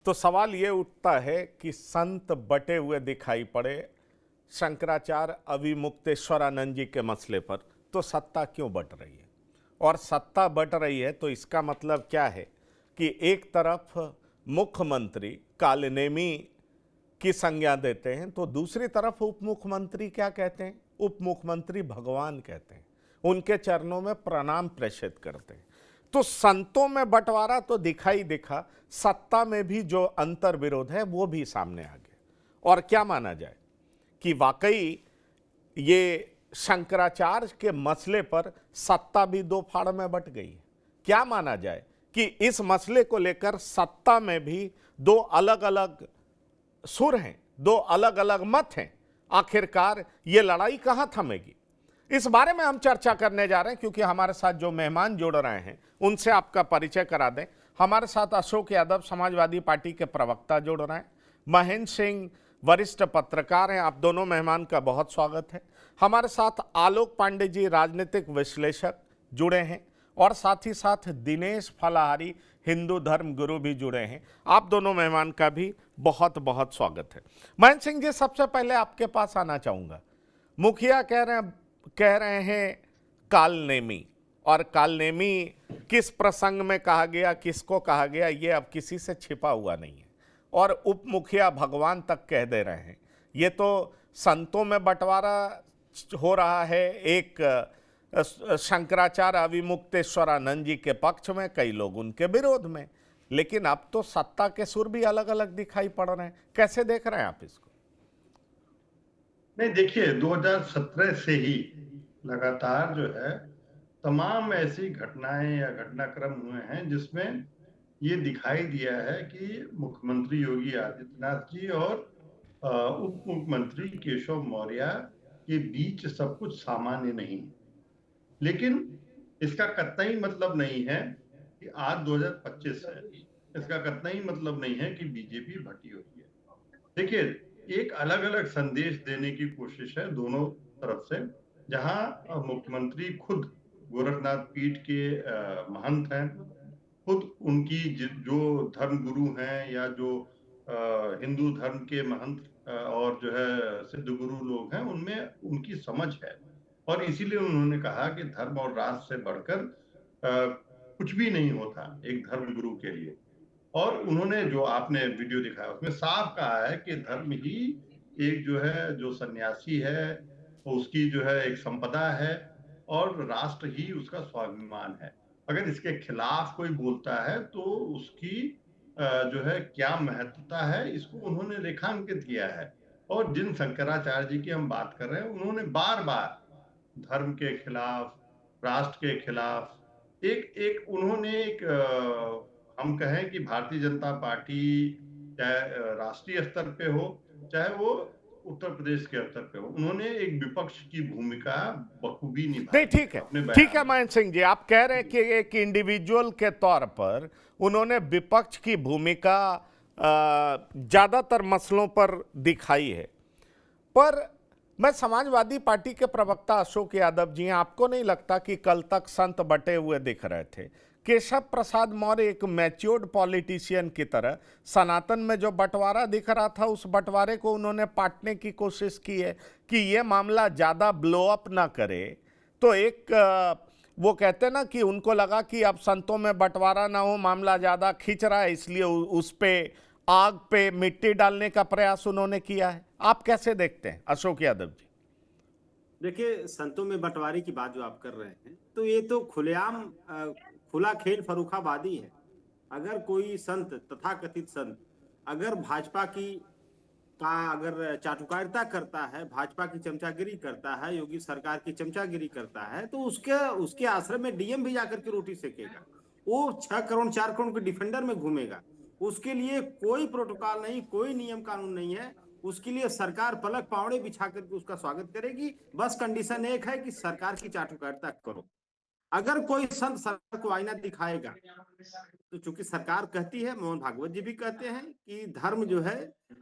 तो सवाल ये उठता है कि संत बटे हुए दिखाई पड़े शंकराचार्य अविमुक्तेश्वरानंद जी के मसले पर, तो सत्ता क्यों बट रही है? और सत्ता बट रही है तो इसका मतलब क्या है कि एक तरफ मुख्यमंत्री कालनेमी की संज्ञा देते हैं तो दूसरी तरफ उप मुख्यमंत्री क्या कहते हैं? उप मुख्यमंत्री भगवान कहते हैं, उनके चरणों में प्रणाम प्रेषित करते हैं। तो संतों में बंटवारा तो दिखाई दिखा, सत्ता में भी जो अंतर विरोध है वो भी सामने आ गया। और क्या माना जाए कि वाकई ये शंकराचार्य के मसले पर सत्ता भी दो फाड़ में बट गई है? क्या माना जाए कि इस मसले को लेकर सत्ता में भी दो अलग अलग सुर हैं, दो अलग अलग मत हैं? आखिरकार ये लड़ाई कहां थमेगी? इस बारे में हम चर्चा करने जा रहे हैं, क्योंकि हमारे साथ जो मेहमान जुड़ रहे हैं उनसे आपका परिचय करा दें। हमारे साथ अशोक यादव समाजवादी पार्टी के प्रवक्ता जुड़ रहे हैं, महेंद्र सिंह वरिष्ठ पत्रकार हैं। आप दोनों मेहमान का बहुत स्वागत है। हमारे साथ आलोक पांडे जी राजनीतिक विश्लेषक जुड़े हैं, और साथ ही साथ दिनेश फलाहारी हिंदू धर्म गुरु भी जुड़े हैं। आप दोनों मेहमान का भी बहुत बहुत स्वागत है। महेंद्र सिंह जी, सबसे पहले आपके पास आना चाहूँगा। मुखिया कह रहे हैं कालनेमी, और कालनेमी किस प्रसंग में कहा गया, किसको कहा गया, ये अब किसी से छिपा हुआ नहीं है। और उप मुखिया भगवान तक कह दे रहे हैं। ये तो संतों में बंटवारा हो रहा है, एक शंकराचार्य अविमुक्तेश्वरानंद जी के पक्ष में, कई लोग उनके विरोध में। लेकिन अब तो सत्ता के सुर भी अलग अलग दिखाई पड़ रहे हैं। कैसे देख रहे हैं आप इसको? नहीं, देखिए 2017 से ही लगातार जो है तमाम ऐसी घटनाएं या घटनाक्रम हुए हैं जिसमें ये दिखाई दिया है कि मुख्यमंत्री योगी आदित्यनाथ जी और उप मुख्यमंत्री केशव मौर्य के बीच सब कुछ सामान्य नहीं है। लेकिन इसका कतई मतलब नहीं है कि आज 2025 है। इसका कतई मतलब नहीं है कि बीजेपी भटी हुई है। देखिए, एक अलग अलग संदेश देने की कोशिश है दोनों तरफ से। जहां मुख्यमंत्री खुद गोरखनाथ पीठ के महंत हैं, खुद उनकी जो धर्म गुरु हैं या जो हिंदू धर्म के महंत और जो है सिद्ध गुरु लोग हैं, उनमें उनकी समझ है। और इसीलिए उन्होंने कहा कि धर्म और राष्ट्र से बढ़कर कुछ भी नहीं होता एक धर्म गुरु के लिए। और उन्होंने जो आपने वीडियो दिखाया उसमें साफ कहा है कि धर्म ही एक जो है जो सन्यासी है उसकी जो है एक संपदा है, और राष्ट्र ही उसका स्वाभिमान है। अगर इसके खिलाफ कोई बोलता है तो उसकी जो है क्या महत्वता है, इसको उन्होंने रेखांकित किया है। और जिन शंकराचार्य जी की हम बात कर रहे हैं, उन्होंने बार बार धर्म के खिलाफ, राष्ट्र के खिलाफ एक एक उन्होंने एक हम कहें कि भारतीय जनता पार्टी चाहे राष्ट्रीय स्तर पे हो, चाहे वो उत्तर प्रदेश के स्तर पे हो, उन्होंने एक विपक्ष की भूमिका बखूबी नहीं, निभाई है ठीक है, अपने ठीक है बयानों में। महेंद्र सिंह जी, आप कह रहे हैं कि एक इंडिविजुअल के तौर पर उन्होंने विपक्ष की भूमिका ज्यादातर मसलों पर दिखाई है। पर मैं समाजवादी पार्टी के प्रवक्ता अशोक यादव जी हैं, आपको नहीं लगता कि कल तक संत बटे हुए दिख रहे थे? केशव प्रसाद मौर्य एक मैच्योर्ड पॉलिटिशियन की तरह सनातन में जो बंटवारा दिख रहा था, उस बंटवारे को उन्होंने पाटने की कोशिश की है कि ये मामला ज़्यादा ब्लो अप ना करे। तो एक वो कहते हैं ना कि उनको लगा कि अब संतों में बंटवारा ना हो, मामला ज़्यादा खींच रहा है, इसलिए उस पे आग पे मिट्टी डालने का प्रयास उन्होंने किया है। आप कैसे देखते हैं अशोक यादव जी? देखिए, संतों में बंटवारे की बात जो आप कर रहे हैं, तो ये तो खुलेआम खुला खेल फर्रुखाबादी है। अगर कोई संत, तथाकथित संत, अगर भाजपा की का अगर चाटुकारिता करता है, भाजपा की चमचागिरी करता है, योगी सरकार की चमचागिरी करता है, तो उसके उसके आश्रम में डीएम भी जाकर के रोटी सेकेगा। वो 6 करोड़ 4 करोड़ के डिफेंडर में घूमेगा। उसके लिए कोई प्रोटोकॉल नहीं, कोई नियम कानून नहीं है। उसके लिए सरकार पलक पावड़े बिछा करके उसका स्वागत करेगी। बस कंडीशन एक है कि सरकार की चाटुकारिता करो। अगर कोई संत सरकार को आईना दिखाएगा, तो चूंकि सरकार कहती है, मोहन भागवत जी भी कहते हैं कि धर्म जो है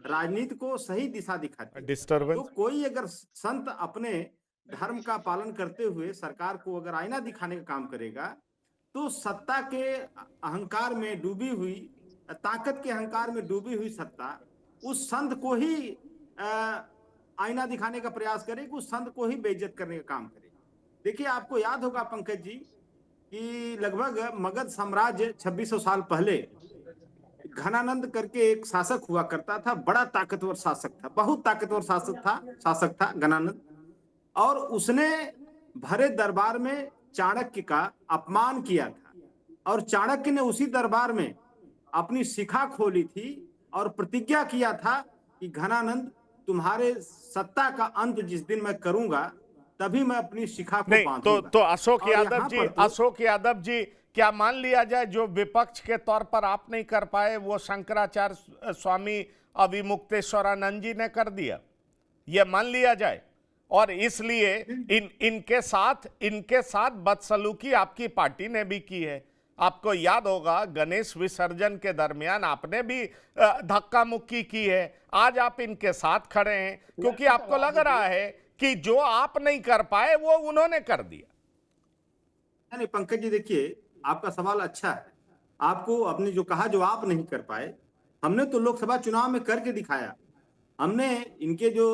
राजनीति को सही दिशा दिखाती है। तो डिस्टरबेंस। कोई अगर संत अपने धर्म का पालन करते हुए सरकार को अगर आईना दिखाने का काम करेगा, तो सत्ता के अहंकार में डूबी हुई ताकत के अहंकार में डूबी हुई सत्ता उस संत को ही आईना दिखाने का प्रयास करेगी, उस संत को ही बेइज्जत करने का काम करेगी। देखिए, आपको याद होगा पंकज जी कि लगभग मगध साम्राज्य 2600 साल पहले घनानंद करके एक शासक हुआ करता था, बड़ा ताकतवर शासक था, बहुत ताकतवर शासक था घनानंद। और उसने भरे दरबार में चाणक्य का अपमान किया था, और चाणक्य ने उसी दरबार में अपनी शिखा खोली थी और प्रतिज्ञा किया था कि घनानंद, तुम्हारे सत्ता का अंत जिस दिन मैं करूंगा तभी मैं अपनी शिखा को नहीं बांधूंगा। तो अशोक और यादव यहाँ जी, पर तो अशोक यादव जी, क्या मान लिया जाए जो विपक्ष के तौर पर आप नहीं कर पाए वो शंकराचार्य स्वामी अविमुक्तेश्वरानंद जी ने कर दिया, यह मान लिया जाए? और इसलिए इनके साथ बदसलूकी आपकी पार्टी ने भी की है। आपको याद होगा गणेश विसर्जन के दरमियान आपने भी धक्का मुक्की की है। आज आप इनके साथ खड़े हैं क्योंकि आपको लग रहा है कि जो आप नहीं कर पाए वो उन्होंने कर दिया। नहीं पंकज जी, देखिए आपका सवाल अच्छा है। आपको अपने जो कहा जो आप नहीं कर पाए, हमने तो लोकसभा चुनाव में करके दिखाया। हमने इनके जो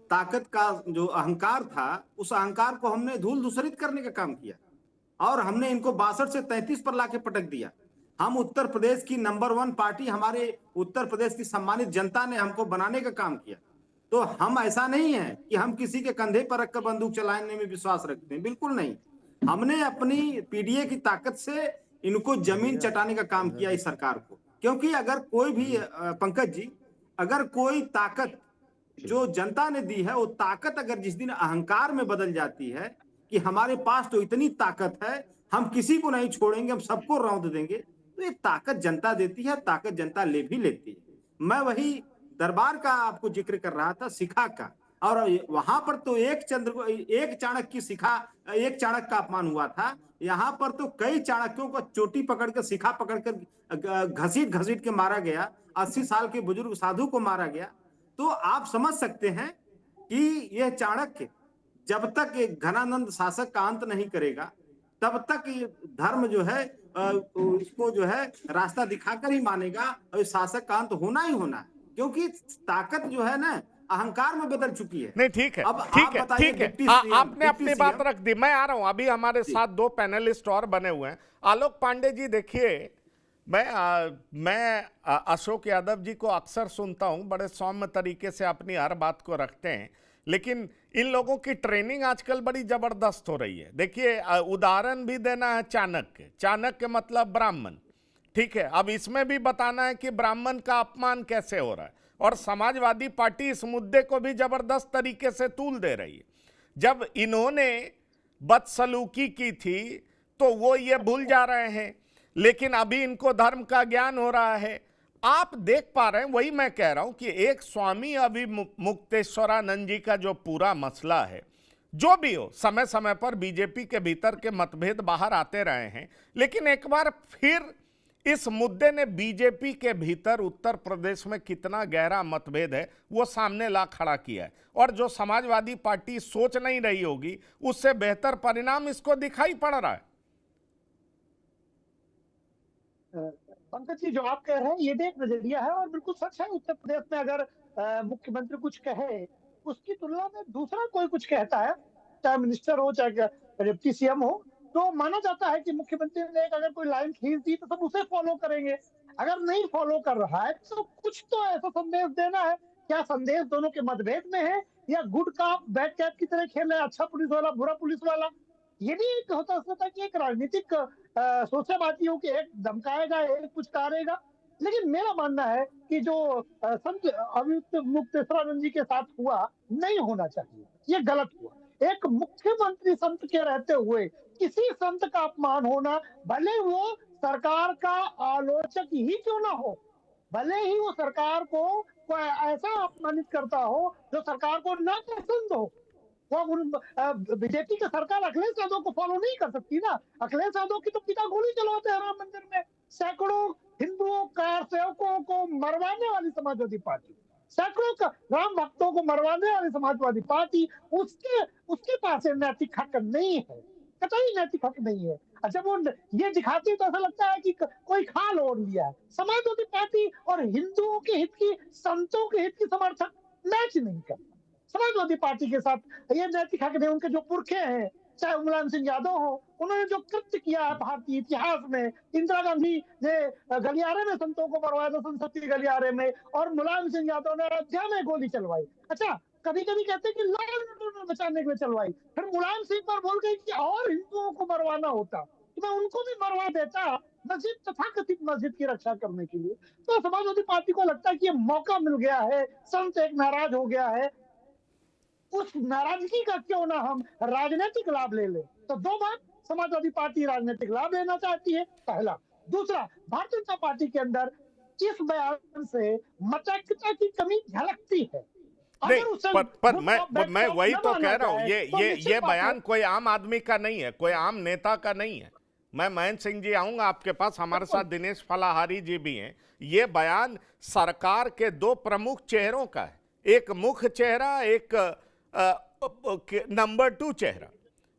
ताकत का जो अहंकार था, उस अहंकार को हमने धूल धूसरित करने का काम किया और हमने इनको 62 से 33 पर लाके पटक दिया। हम उत्तर प्रदेश की नंबर 1 पार्टी, हमारे उत्तर प्रदेश की सम्मानित जनता ने हमको बनाने का काम किया। तो हम ऐसा नहीं है कि हम किसी के कंधे पर रखकर बंदूक चलाने में विश्वास रखते हैं, बिल्कुल नहीं। हमने अपनी पीडीए की ताकत से इनको जमीन चटाने का काम किया इस सरकार को। क्योंकि अगर कोई भी पंकज जी, अगर कोई ताकत जो जनता ने दी है, वो ताकत अगर जिस दिन अहंकार में बदल जाती है कि हमारे पास तो इतनी ताकत है, हम किसी को नहीं छोड़ेंगे, हम सबको रौंद देंगे, तो ये ताकत जनता देती है, ताकत जनता ले भी लेती है। मैं वही दरबार का आपको जिक्र कर रहा था, शिखा का, और वहां पर तो एक चाणक्य की शिखा, एक चाणक्य का अपमान हुआ था। यहाँ पर तो कई चाणक्यों को चोटी पकड़कर, शिखा पकड़कर घसीट घसीट के मारा गया। 80 साल के बुजुर्ग साधु को मारा गया। तो आप समझ सकते हैं कि यह चाणक्य जब तक घनानंद शासक का अंत नहीं करेगा, तब तक धर्म जो है इसको जो है रास्ता दिखाकर ही मानेगा, और शासक का अंत होना ही होना है। क्योंकि ताकत जो है ना अहंकार में बदल चुकी है। नहीं, ठीक है, अब ठीक है, ठीक है, आपने अपनी बात CM, रख दी। मैं आ रहा हूं, अभी हमारे साथ 2 पैनलिस्ट और बने हुए हैं। आलोक पांडे जी, देखिए, मैं अशोक यादव जी को अक्सर सुनता हूं, बड़े सौम्य तरीके से अपनी हर बात को रखते हैं, लेकिन इन लोगों की ट्रेनिंग आजकल बड़ी जबरदस्त हो रही है। देखिए, उदाहरण भी देना है चाणक्य। चाणक्य मतलब ब्राह्मण, ठीक है। अब इसमें भी बताना है कि ब्राह्मण का अपमान कैसे हो रहा है, और समाजवादी पार्टी इस मुद्दे को भी जबरदस्त तरीके से तूल दे रही है। जब इन्होंने बदसलूकी की थी तो वो ये भूल जा रहे हैं, लेकिन अभी इनको धर्म का ज्ञान हो रहा है। आप देख पा रहे हैं, वही मैं कह रहा हूं कि एक स्वामी अविमुक्तेश्वरानंद जी का जो पूरा मसला है, जो भी हो, समय समय पर बीजेपी के भीतर के मतभेद बाहर आते रहे हैं, लेकिन एक बार फिर इस मुद्दे ने बीजेपी के भीतर उत्तर प्रदेश में कितना गहरा मतभेद है वो सामने ला खड़ा किया है। और जो समाजवादी पार्टी सोच नहीं रही होगी, उससे बेहतर परिणाम इसको दिखाई पड़ रहा है। पंकज जी, जो आप कह रहे हैं ये भी एक नजरिया है और बिल्कुल सच है। उत्तर प्रदेश में अगर मुख्यमंत्री कुछ कहे, उसकी तुलना में दूसरा कोई कुछ कहता है, चाहे मिनिस्टर हो चाहे डिप्टी सीएम हो, तो माना जाता है कि मुख्यमंत्री ने अगर कोई लाइन खींच दी तो सब उसे फॉलो करेंगे। अगर नहीं फॉलो कर रहा है तो कुछ तो ऐसा संदेश देना है। क्या संदेश दोनों के मतभेद में है, या गुड कॉप बैड कैप की तरह खेल रहे हैं, अच्छा पुलिस वाला बुरा पुलिस वाला? ये भी एक होता है कि एक राजनीतिक सोचबाजी हो कि एक धमकाएगा, एक कुछ करेगा। लेकिन मेरा मानना है कि जो संत अविमुक्तेश्वरानंद जी के साथ हुआ, नहीं होना चाहिए, ये गलत हुआ। एक मुख्यमंत्री संत के रहते हुए किसी संत का अपमान होना, भले वो सरकार का आलोचक ही क्यों ना हो, भले ही वो सरकार को कोई ऐसा अपमानित करता हो जो सरकार को ना पसंद हो, बीजेपी की सरकार अखिलेश यादव को फॉलो नहीं कर सकती ना। अखिलेश यादव की तो पिता गोली चलवाते हैं राम मंदिर में, सैकड़ों हिंदुओं कार सेवकों को मरवाने वाली समाजवादी पार्टी, सैकड़ों राम भक्तों को मरवाने वाली समाजवादी पार्टी, उसके पास नैतिक हक नहीं है, कतई नैतिक हक नहीं है। जब वो ये दिखाती है तो ऐसा लगता है कि कोई खाल ओढ़ लिया है। समाजवादी पार्टी और हिंदुओं के हित की, संतों के हित की समर्थन मैच नहीं करता। समाजवादी पार्टी के साथ ये नैतिक हक नहीं, उनके जो पुरखे हैं, चाहे मुलायम सिंह यादव हो, उन्होंने जो कृत्य किया है भारतीय इतिहास में, इंदिरा गांधी ने गलियारे में संतों को मरवाया था, संसद के गलियारे में, और मुलायम सिंह यादव ने अयोध्या में गोली चलवाई। अच्छा, कभी कभी कहते हैं कि लॉ एंड ऑर्डर बचाने के लिए चलवाई, फिर मुलायम सिंह पर बोल गई कि और हिंदुओं को मरवाना होता तो मैं उनको भी मरवा देता, मस्जिद, तथाकथित मस्जिद की रक्षा करने के लिए। तो समाजवादी पार्टी को लगता है कि ये मौका मिल गया है, संत एक नाराज हो गया है, उस नाराजगी का क्यों ना हम राजनीतिक लाभ ले लें। तो दो बात, समाजवादी पार्टी राजनीतिक लाभ लेना चाहती है, पहला। दूसरा, भारतीय जनता पार्टी के अंदर इस बयान से मतैक्यता की कमी झलकती है। नहीं, अगर उसे पर गुड मैं कॉप बैड मैं कॉप वही न तो माना कह रहा हूं, जाए, ये तो ये निश्चित ये बात है। बयान कोई आम आदमी का नहीं है, कोई आम नेता का नहीं है। मैं महेंद्र सिंह जी आऊंगा आपके पास, हमारे साथ दिनेश फलाहारी जी भी हैं। ये बयान सरकार के दो प्रमुख चेहरों का है, एक मुख्य चेहरा, एक नंबर 2 चेहरा।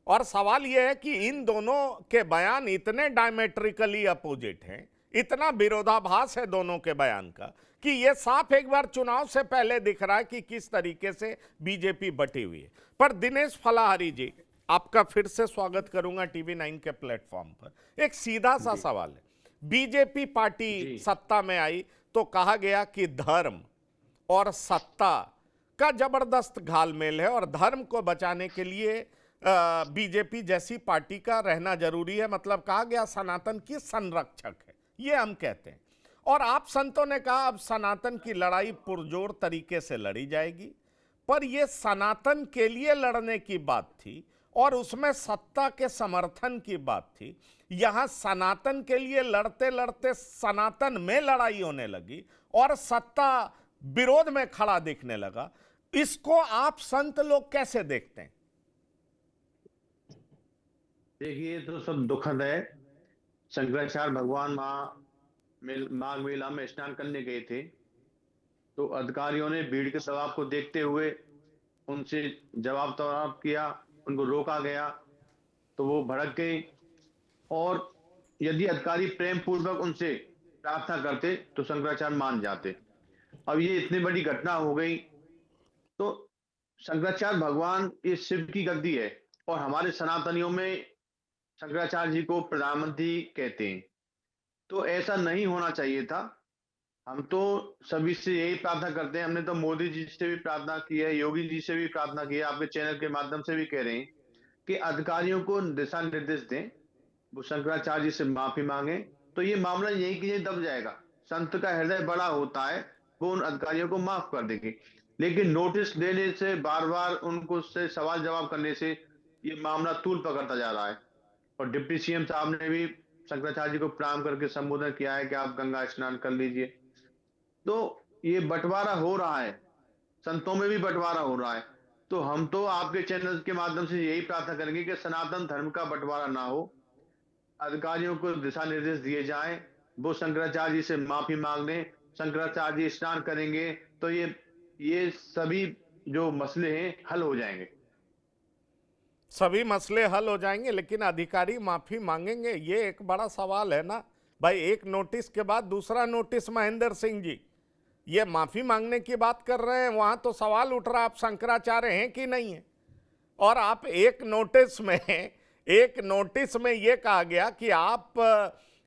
और सवाल यह है कि इन दोनों के बयान इतने डायमेट्रिकली अपोजिट हैं, इतना विरोधाभास है दोनों के बयान का, कि यह साफ एक बार चुनाव से पहले दिख रहा है कि किस तरीके से बीजेपी बटी हुई है। पर दिनेश फलाहारी जी, आपका फिर से स्वागत करूंगा टीवी 9 के प्लेटफॉर्म पर। एक सीधा सा सवाल है, बीजेपी पार्टी सत्ता में आई तो कहा गया कि धर्म और सत्ता का जबरदस्त घालमेल है और धर्म को बचाने के लिए बीजेपी जैसी पार्टी का रहना जरूरी है। मतलब कहा गया सनातन की संरक्षक है, ये हम कहते हैं। और आप संतों ने कहा अब सनातन की लड़ाई पुरजोर तरीके से लड़ी जाएगी। पर यह सनातन के लिए लड़ने की बात थी और उसमें सत्ता के समर्थन की बात थी। यहां सनातन के लिए लड़ते लड़ते सनातन में लड़ाई होने लगी और सत्ता विरोध में खड़ा दिखने लगा। इसको आप संत लोग कैसे देखते हैं? देखिए, तो सब दुखद है। शंकराचार्य भगवान माघ मेला में स्नान करने गए थे, तो अधिकारियों ने भीड़ के दबाव को देखते हुए उनसे जवाब किया, उनको रोका गया, तो वो भड़क गए। और यदि अधिकारी प्रेम पूर्वक उनसे प्रार्थना करते तो शंकराचार्य मान जाते। अब ये इतनी बड़ी घटना हो गई, तो शंकराचार्य भगवान ये शिव की गद्दी है और हमारे सनातनियों में शंकराचार्य जी को प्रधानमंत्री कहते हैं, तो ऐसा नहीं होना चाहिए था। हम तो सभी से यही प्रार्थना करते हैं, हमने तो मोदी जी से भी प्रार्थना की है, योगी जी से भी प्रार्थना की है, आपके चैनल के माध्यम से भी कह रहे हैं कि अधिकारियों को दिशा निर्देश दें, वो शंकराचार्य जी से माफी मांगे, तो ये मामला यही कि दब जाएगा। संत का हृदय बड़ा होता है, वो उन अधिकारियों को माफ कर देंगे। लेकिन नोटिस देने से, बार बार उनको से सवाल जवाब करने से ये मामला तूल पकड़ता जा रहा है। और डिप्टी सीएम साहब ने भी शंकराचार्य जी को प्रणाम करके संबोधन किया है कि आप गंगा स्नान कर लीजिए। तो ये बंटवारा हो रहा है, संतों में भी बंटवारा हो रहा है। तो हम तो आपके चैनल के माध्यम से यही प्रार्थना करेंगे कि सनातन धर्म का बंटवारा ना हो, अधिकारियों को दिशा निर्देश दिए जाएं, वो शंकराचार्य जी से माफी मांग लें, शंकराचार्य जी स्नान करेंगे तो ये सभी जो मसले हैं हल हो जाएंगे। सभी मसले हल हो जाएंगे, लेकिन अधिकारी माफी मांगेंगे, ये एक बड़ा सवाल है ना भाई। एक नोटिस के बाद दूसरा नोटिस, महेंद्र सिंह जी ये माफी मांगने की बात कर रहे हैं, वहां तो सवाल उठ रहा आप शंकराचार्य हैं कि नहीं है। और आप एक नोटिस में ये कहा गया कि आप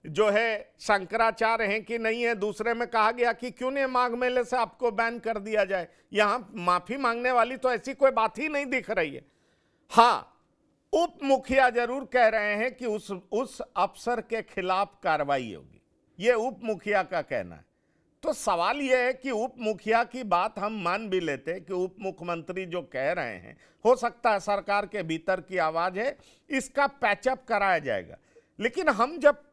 जो है शंकराचार्य हैं कि नहीं है, दूसरे में कहा गया कि क्यों नहीं माघ मेले से आपको बैन कर दिया जाए। यहां माफी मांगने वाली तो ऐसी कोई बात ही नहीं दिख रही है। हाँ, उप मुखिया जरूर कह रहे हैं कि उस अफसर के खिलाफ कार्रवाई होगी, ये उप मुखिया का कहना है। तो सवाल यह है कि उप मुखिया की बात हम मान भी लेते हैं कि उप मुख्यमंत्री जो कह रहे हैं, हो सकता है सरकार के भीतर की आवाज है, इसका पैचअप कराया जाएगा। लेकिन हम जब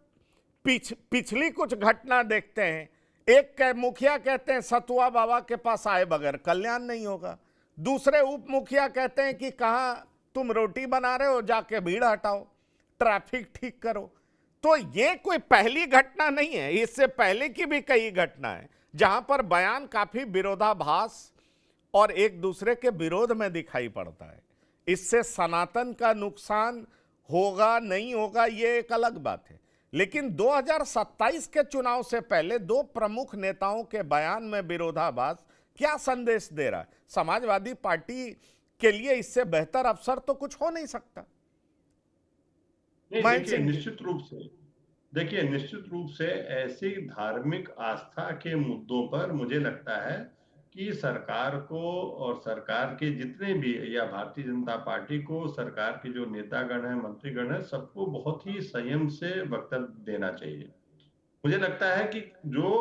पिछली कुछ घटना देखते हैं, एक मुखिया कहते हैं सतुआ बाबा के पास आए बगैर कल्याण नहीं होगा, दूसरे उप मुखिया कहते हैं कि कहां तुम रोटी बना रहे हो, जाके भीड़ हटाओ, ट्रैफिक ठीक करो। तो ये कोई पहली घटना नहीं है, इससे पहले की भी कई घटना है जहां पर बयान काफी विरोधाभास और एक दूसरे के विरोध में दिखाई पड़ता है। इससे सनातन का नुकसान होगा नहीं होगा ये एक अलग बात है, लेकिन 2027 के चुनाव से पहले दो प्रमुख नेताओं के बयान में विरोधाभास क्या संदेश दे रहा है? समाजवादी पार्टी के लिए इससे बेहतर अवसर तो कुछ हो नहीं सकता। नहीं, महेंद्र देखिए सिंह जी। निश्चित रूप से ऐसी धार्मिक आस्था के मुद्दों पर मुझे लगता है कि सरकार को और सरकार के जितने भी या भारतीय जनता पार्टी को, सरकार के जो नेतागण हैं, मंत्रीगण हैं, सबको बहुत ही संयम से वक्तव्य देना चाहिए। मुझे लगता है कि जो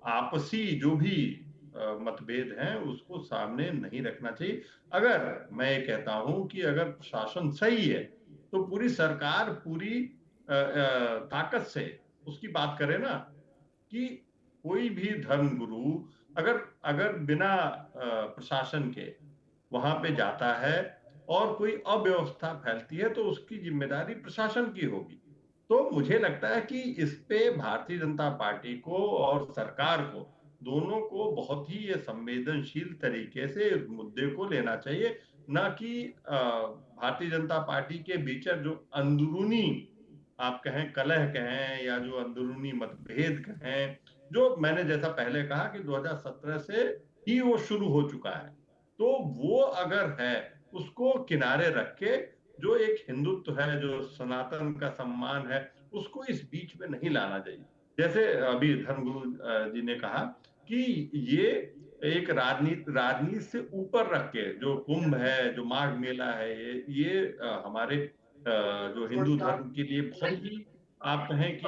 आपसी जो भी मतभेद हैं उसको सामने नहीं रखना चाहिए। अगर मैं ये कहता हूं कि अगर प्रशासन सही है तो पूरी सरकार पूरी ताकत से उसकी बात करे ना, कि कोई भी धर्मगुरु अगर बिना प्रशासन के वहां पे जाता है और कोई अव्यवस्था फैलती है तो उसकी जिम्मेदारी प्रशासन की होगी। तो मुझे लगता है कि इस पे भारतीय जनता पार्टी को और सरकार को, दोनों को बहुत ही ये संवेदनशील तरीके से इस मुद्दे को लेना चाहिए, न कि भारतीय जनता पार्टी के बीच जो अंदरूनी आप कहें कलह कहें या जो अंदरूनी मतभेद कहें, जो मैंने जैसा पहले कहा कि 2017 से ही वो शुरू हो चुका है, तो वो अगर है उसको किनारे रख के जो एक हिंदुत्व है, जो सनातन का सम्मान है, उसको इस बीच में नहीं लाना चाहिए। जैसे अभी धर्मगुरु जी ने कहा कि ये एक राजनीति से ऊपर रख के जो कुंभ है, जो माघ मेला है, ये हमारे जो हिंदू धर्म के लिए बहुत ही आप कहें कि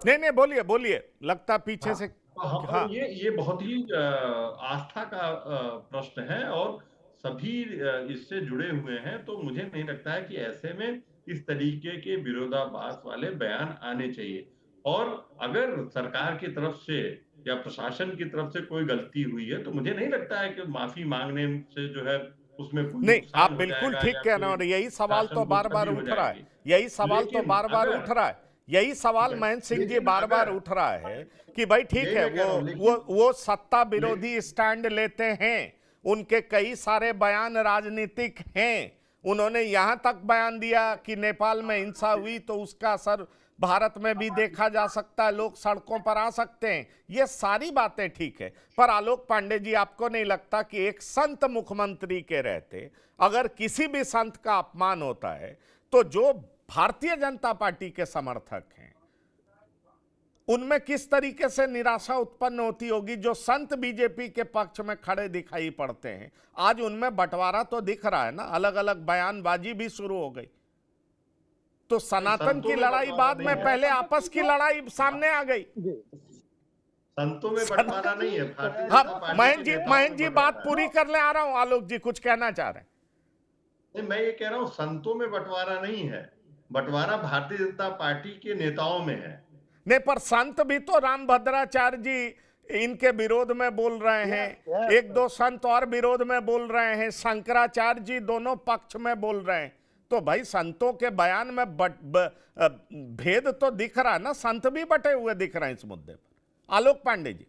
नहीं बोलिए बोलिए, लगता पीछे से। हाँ, ये बहुत ही आस्था का प्रश्न है और सभी इससे जुड़े हुए हैं। तो मुझे नहीं लगता है कि ऐसे में इस तरीके के विरोधाभास वाले बयान आने चाहिए। और अगर सरकार की तरफ से या प्रशासन की तरफ से कोई गलती हुई है तो मुझे नहीं लगता है कि माफी मांगने से जो है उसमें कोई नहीं, आप नुकसान हो बिल्कुल जाएगा ठीक या कह रहे हो, कोई और यही सवाल तो शासन को बार बार क्षति हो उठ रहा है, जाएगी। यही सवाल तो लेकिन बार बार अगर उठ रहा है, यही सवाल महेंद्र सिंह जी बार बार उठ रहा है कि भाई ठीक यही है, मैं कह रहा हूं, वो सत्ता विरोधी स्टैंड लेते हैं, उनके कई सारे बयान राजनीतिक हैं। उन्होंने यहां तक बयान दिया कि नेपाल में हिंसा हुई तो उसका असर भारत में भी देखा जा सकता है, लोग सड़कों पर आ सकते हैं, ये सारी बातें ठीक है। पर आलोक पांडे जी, आपको नहीं लगता कि एक संत मुख्यमंत्री के रहते अगर किसी भी संत का अपमान होता है तो जो भारतीय जनता पार्टी के समर्थक हैं उनमें किस तरीके से निराशा उत्पन्न होती होगी? जो संत बीजेपी के पक्ष में खड़े दिखाई पड़ते हैं, आज उनमें बंटवारा तो दिख रहा है ना, अलग अलग बयानबाजी भी शुरू हो गई। तो सनातन की लड़ाई बाद में, पहले आपस की लड़ाई सामने आ गई। संतों में बंटवारा नहीं है, भारतीय हाँ, जनता पार्टी महेंद्र जी बात बंटवारा पूरी कर ले, आ रहा हूं। आलोक जी कुछ कहना चाह रहे हैं? नहीं, मैं ये कह रहा हूं संतों में बंटवारा नहीं है, बंटवारा भारतीय जनता पार्टी के नेताओं में है। नहीं, पर संत भी तो रामभद्राचार्य जी इनके विरोध में बोल रहे हैं, एक दो संत और विरोध में बोल रहे हैं, शंकराचार्य जी दोनों पक्ष में बोल रहे हैं। तो भाई संतों के बयान में भेद तो दिख रहा है ना, संत भी बटे हुए दिख रहे हैं इस मुद्दे पर। आलोक पांडे जी।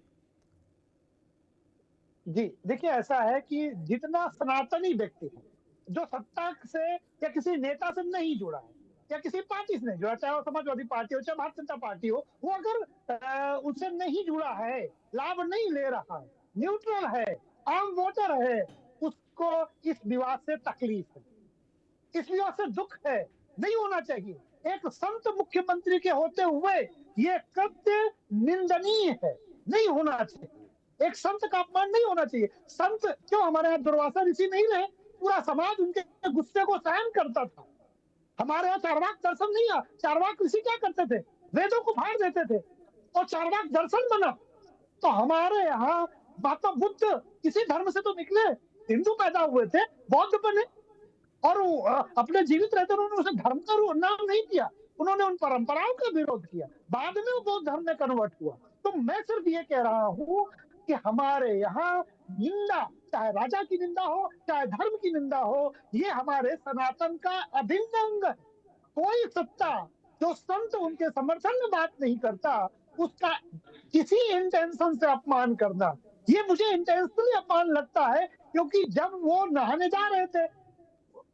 जी देखिए, ऐसा है कि जितना सनातनी व्यक्ति है जो सत्ता से या किसी नेता से नहीं जुड़ा है या किसी पार्टी से नहीं जुड़ा, चाहे वो समाजवादी पार्टी हो चाहे भारतीय जनता पार्टी हो, वो अगर उससे नहीं जुड़ा है, लाभ नहीं ले रहा है, न्यूट्रल है, आम वोटर है, उसको इस विवाद से तकलीफ है, इस विवाद से दुख है, नहीं होना चाहिए। एक संत मुख्यमंत्री के होते हुए ये कृत्य निंदनीय है, नहीं होना चाहिए। एक संत का अपमान नहीं होना चाहिए। संत क्यों, हमारे यहाँ दुर्वासा ऋषि नहीं रहे, पूरा समाज उनके गुस्से को सहन करता था। हमारे यहाँ चारवाक दर्शन नहीं है, चारवाक ऋषि क्या करते थे, वेदों को फाड़ देते थे और चारवाक दर्शन बना। तो हमारे यहाँ महात्मा बुद्ध किसी धर्म से तो निकले, हिंदू पैदा हुए थे, बौद्ध बने और अपने जीवित रहते उन्होंने उसे धर्म का नाम नहीं दिया, उन्होंने उन परंपराओं का विरोध किया, बाद में वो बौद्ध धर्म में कन्वर्ट हुआ। तो मैं सिर्फ ये कह रहा हूँ कि हमारे यहाँ निंदा, चाहे राजा की निंदा हो चाहे धर्म की निंदा हो, ये हमारे सनातन का अभिन्न अंग। कोई सत्ता जो संत उनके समर्थन में बात नहीं करता, उसका किसी इंटेंशन से अपमान करना, ये मुझे इंटेंशनली अपमान लगता है। क्योंकि जब वो नहाने जा रहे थे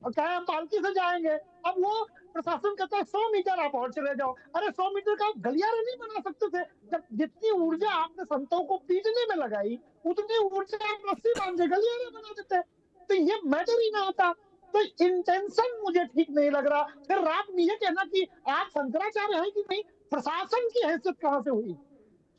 और कहे हम पालकी से जाएंगे। अब वो प्रशासन कहता है 100 मीटर आप और चले जाओ। अरे 100 मीटर का आप गलियारे नहीं बना सकते थे? जब जितनी ऊर्जा आपने संतों को पीटने में लगाई, उतनी ऊर्जा आप रस्सी बांध के गलियारे बना देते, तो ये मैटर ही ना होता। तो इंटेंशन मुझे ठीक नहीं लग रहा। फिर आप ये कहना कि आप शंकराचार्य हैं कि नहीं, प्रशासन की हैसियत कहां से हुई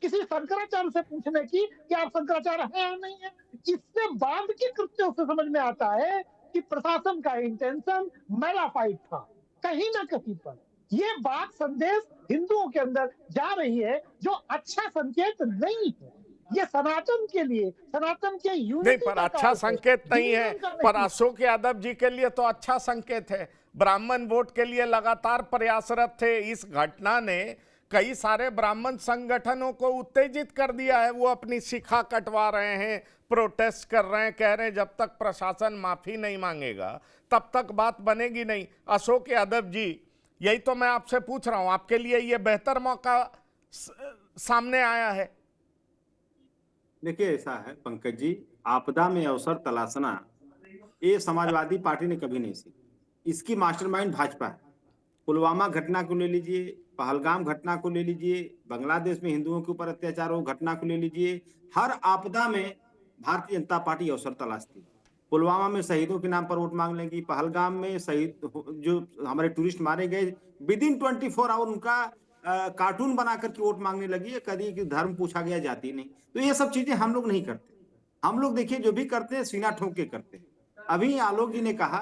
किसी शंकराचार्य से पूछने की कि आप शंकराचार्य हैं या नहीं है? इससे बाद के कृत्यों से समझ में आता है कि प्रशासन का इंटेंशन मैलाफाइड था कहीं ना कहीं पर। ये बात संदेश हिंदुओं के अंदर जा रही है जो अच्छा संकेत नहीं है। ये सनातन के लिए, सनातन के नहीं, यूनिटी पर का अच्छा कारण संकेत नहीं है। डिवीजन करने पर की। अशोक यादव जी के लिए तो अच्छा संकेत है। ब्राह्मण वोट के लिए लगातार प्रयासरत थे। इस घटना ने कई सारे ब्राह्मण संगठनों को उत्तेजित कर दिया है। वो अपनी शिखा कटवा रहे हैं, प्रोटेस्ट कर रहे हैं, कह रहे हैं जब तक प्रशासन माफी नहीं मांगेगा तब तक बात बनेगी नहीं। अशोक यादव जी, यही तो मैं आपसे पूछ रहा हूं, आपके लिए ये बेहतर मौका सामने आया है। देखिए ऐसा है पंकज जी, आपदा में अवसर तलाशना ये समाजवादी पार्टी ने कभी नहीं सीखी। इसकी मास्टरमाइंड भाजपा है। पुलवामा घटना को ले लीजिए, पहलगाम घटना को ले लीजिए, बांग्लादेश में हिंदुओं के ऊपर अत्याचार हो घटना को ले लीजिए, हर आपदा में भारतीय जनता पार्टी अवसर तलाशती है। पुलवामा में शहीदों के नाम पर वोट मांग लेंगी, पहलगाम में शहीद जो हमारे टूरिस्ट मारे गए, विदिन 24 आवर उनका कार्टून बना करके वोट मांगने लगी है। कभी कि धर्म पूछा गया, जाति नहीं। तो ये सब चीजें हम लोग नहीं करते। हम लोग देखिए जो भी करते हैं सीना ठोक के करते हैं। अभी आलोक जी ने कहा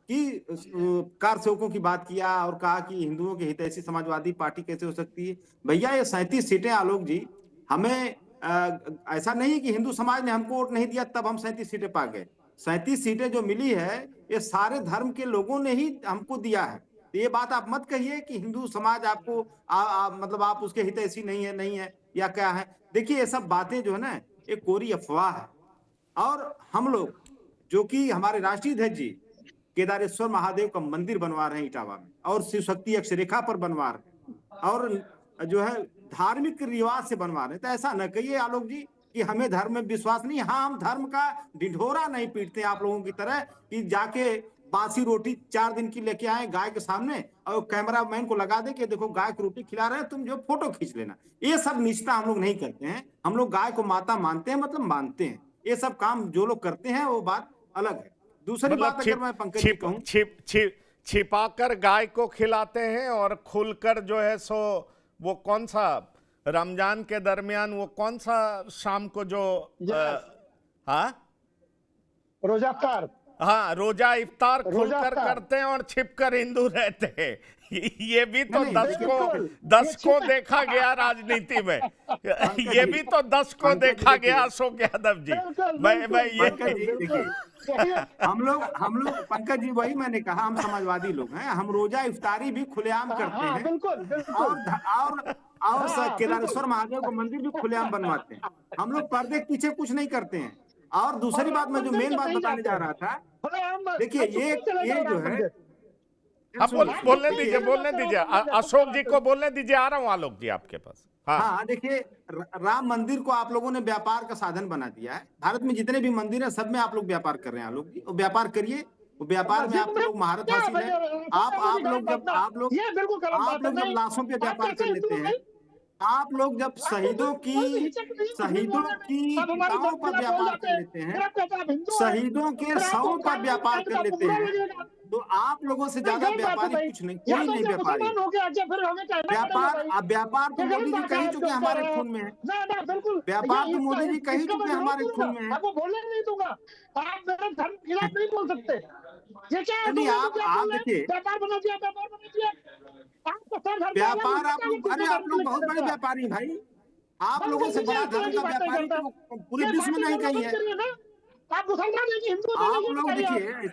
कि कार सेवकों की बात किया और कहा कि हिंदुओं के हितैषी समाजवादी पार्टी कैसे हो सकती है। भैया ये 37 सीटें आलोक जी, हमें ऐसा नहीं है कि हिंदू समाज ने हमको वोट नहीं दिया तब हम 37 सीटें पा गए। 37 सीटें जो मिली है ये सारे धर्म के लोगों ने ही हमको दिया है। तो ये बात आप मत कहिए कि हिंदू समाज आपको मतलब आप उसके हितैषी नहीं है या क्या है। देखिए ये सब बातें जो है ना, ये कोरी अफवाह है। और हम लोग जो कि हमारे राष्ट्रीय अध्यक्ष जी केदारेश्वर महादेव का मंदिर बनवा रहे हैं इटावा में, और शिव शक्ति अक्षरेखा पर बनवा रहे हैं, और जो है धार्मिक रिवाज से बनवा रहे हैं। तो ऐसा न कहिए आलोक जी कि हमें धर्म में विश्वास नहीं। हाँ, हम धर्म का ढिढोरा नहीं पीटते आप लोगों की तरह कि जाके बासी रोटी 4 दिन की लेके आए गाय के सामने और कैमरा मैन को लगा दे कि देखो गाय को रोटी खिला रहे हैं, तुम जो फोटो खींच लेना। ये सब निष्ठा हम लोग नहीं करते हैं। हम लोग गाय को माता मानते हैं, मतलब मानते हैं। ये सब काम जो लोग करते हैं वो बात अलग है। दूसरी बात अगर मैं पंकज जी कहूं, छिपाकर गाय को खिलाते हैं और खुलकर जो है सो वो कौन सा रमजान के दरमियान वो कौन सा शाम को जो हाँ रोजा इफ्तार, हाँ रोजा इफ्तार खुलकर करते हैं और छिपकर हिंदू रहते हैं। ये भी तो दस को देखा गया राजनीति में। ये भी तो 10 को देखा गया अशोक यादव जी। मैं ये देखिए हम लोग पंकज जी, वही मैंने कहा, हम समाजवादी लोग हैं। हम रोजा इफ्तारी भी खुलेआम करते हैं। बिल्कुल। और केदारेश्वर महादेव का मंदिर भी खुलेआम बनवाते हैं। हम लोग पर्दे के पीछे कुछ नहीं करते हैं। और दूसरी बात, मैं जो मेन बात बताने जा रहा था, देखिए ये जो है, आप बोलने दीजिए अशोक जी को बोलने दीजिए। आ रहा हूँ आलोक जी आपके पास। हाँ देखिए, राम मंदिर को आप लोगों ने व्यापार का साधन बना दिया है। भारत में जितने भी मंदिर हैं सब में आप लोग व्यापार कर रहे हैं। आलोक जी, वो व्यापार करिए, वो व्यापार में आप लोग महारत हासिल है। आप लोग जब लाशों पे व्यापार कर लेते हैं, आप लोग जब शहीदों की चिताओं पर व्यापार कर लेते हैं, शहीदों के शवों पर व्यापार कर लेते हैं, तो आप लोगों से ज्यादा व्यापारी कुछ नहीं, कोई नहीं व्यापारी। व्यापार तो मोदी जी कह ही चुके हमारे खून में है। व्यापार तो मोदी जी कह ही चुके हमारे खून में है। आपको बोलने नहीं दूंगा, आप मेरे धर्म के खिलाफ नहीं बोल सकते। ये क्या है? नहीं, आप देखिए, व्यापार बना दिया। व्यापार आप लोग, अरे आप लोग बहुत बड़े व्यापारी भाई। आप लोगों से बड़ा धर्म का व्यापारी तो पूरे विश्व में नहीं कहीं है। आप मुसलमान हैं कि हिंदू? आप लोग देखिए,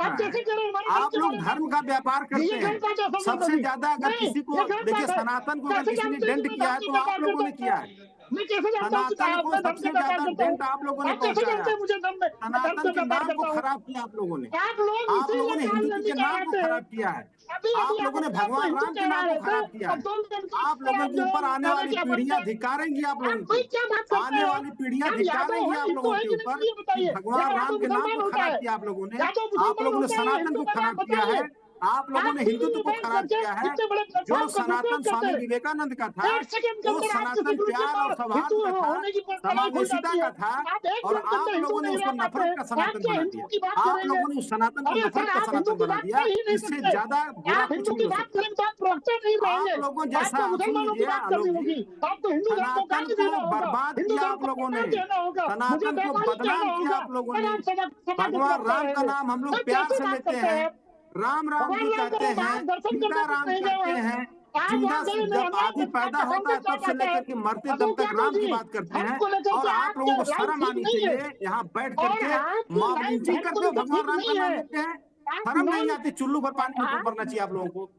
आप लोग धर्म का व्यापार करते हैं सबसे ज्यादा। अगर किसी को देखिए, सनातन को अगर किसी ने दंड किया है तो आप लोगों ने किया है। मैं कैसे जानता हूँ कि सनातन को मैं धर्म से सबसे व्यापार ज्यादा करता हूँ? डेंट आप लोगों ने आप कैसे पहुंचाया। जानते हैं मुझे धर्म में मैं धर्म सनातन से के व्यापार नाम को करता हूँ? खराब किया आप लोगों ने। आप लोग आप लोगों ने इसीलिए हिंदुत्व के रामनंदी नाम को कहलाते खराब हैं। किया है। अभी आप अभी लोगों ने आप भगवान हिंदू राम के कहला नाम को रहे थे खराब किया और है। 2 मिनट के आप अंदर लोगों आप के जो ऊपर है आने कहने वाली क्या बन पीढ़ियां गए? धिक्कारेंगी आप लोगों आप को। भाई क्या बात करते आने हैं? वाली पीढ़ियां आप यादव धिक्कारेंगी हैं, आप हिंदू लोगों है के कि ऊपर नहीं ये कि बताइए? भगवान या राम यादव के नाम को मुसलमान होता खराब है? किया आप लोगों ने। यादव आप मुसलमान लोगों ने होता है या सनातन हिंदू को का नाम खराब किया बताइए? है। आप लोगों आप ने टीवी हिंदुत्व में को बैठ खराब करके किया है। इतने बड़े जो प्लेटफॉर्म का सनातन दुरुपयोग करते स्वामी हैं। विवेकानंद का था, 1 सेकंड के वो अंदर आपकी सनातन सिक्योरिटी प्यार और पावर सौहार्द हिंदू का था, होने की पढ़ाई खुल समावेशिता जाती है। का था, आप 1 और मिनट के आप अंदर हिंदू लोगों ने नहीं उसको रह पाते नफरत हैं। का आप सनातन क्या बना हिंदू दिया। की बात आप करेंगे? लोगों ने उस सनातन को अरे सर, नफरत का आप हिंदू सनातन की बना बात दिया। कर ही नहीं इससे सकते। ज्यादा बुरा आप कुछ हिंदू नहीं की हो बात सकता। करेंगे तो आप प्रवक्ता नहीं आप रहेंगे। लोगों जैसा, आपको सुन मुसलमानों की लीजिए बात आलोक करनी जी, होगी। आपको हिंदू धर्म को सनातन गाली को देना होगा। बर्बाद हिंदू किया धर्म आप को लोगों ने। प्रणाम देना होगा। मुझे सनातन को व्यापारी कहना बदनाम किया होगा। आप लोगों तब ने। आप समाज के भगवान प्रवक्ता राम का रहेंगे। नाम हम लोग सर प्यार कैसे से बात लेते करते हैं। हैं आप? राम राम भगवान जी राम कहते का हैं, आप दर्शन करने सीता तक राम नहीं गए कहते हैं। हैं। आप वहाँ जीसस गए नहीं जब आदि हैं। पैदा आपका होता संदेश है क्या तब से कहता है? लेकर के मरते दम अशोक तक यादव राम की जी, बात करते धर्म हैं। को लेकर और के आप लोगों को आपके लाइन शर्म ठीक आनी नहीं है। चाहिए, यहाँ बैठ और करके आपकी मॉब लाइन लिंचिंग धर्म को करते हो, लेकर भगवान ठीक राम का नहीं नाम है। लेते हैं। आप शर्म नहीं नॉन आती? चुल्लू भर पानी में डूब आप मरना चाहिए आप लोगों को।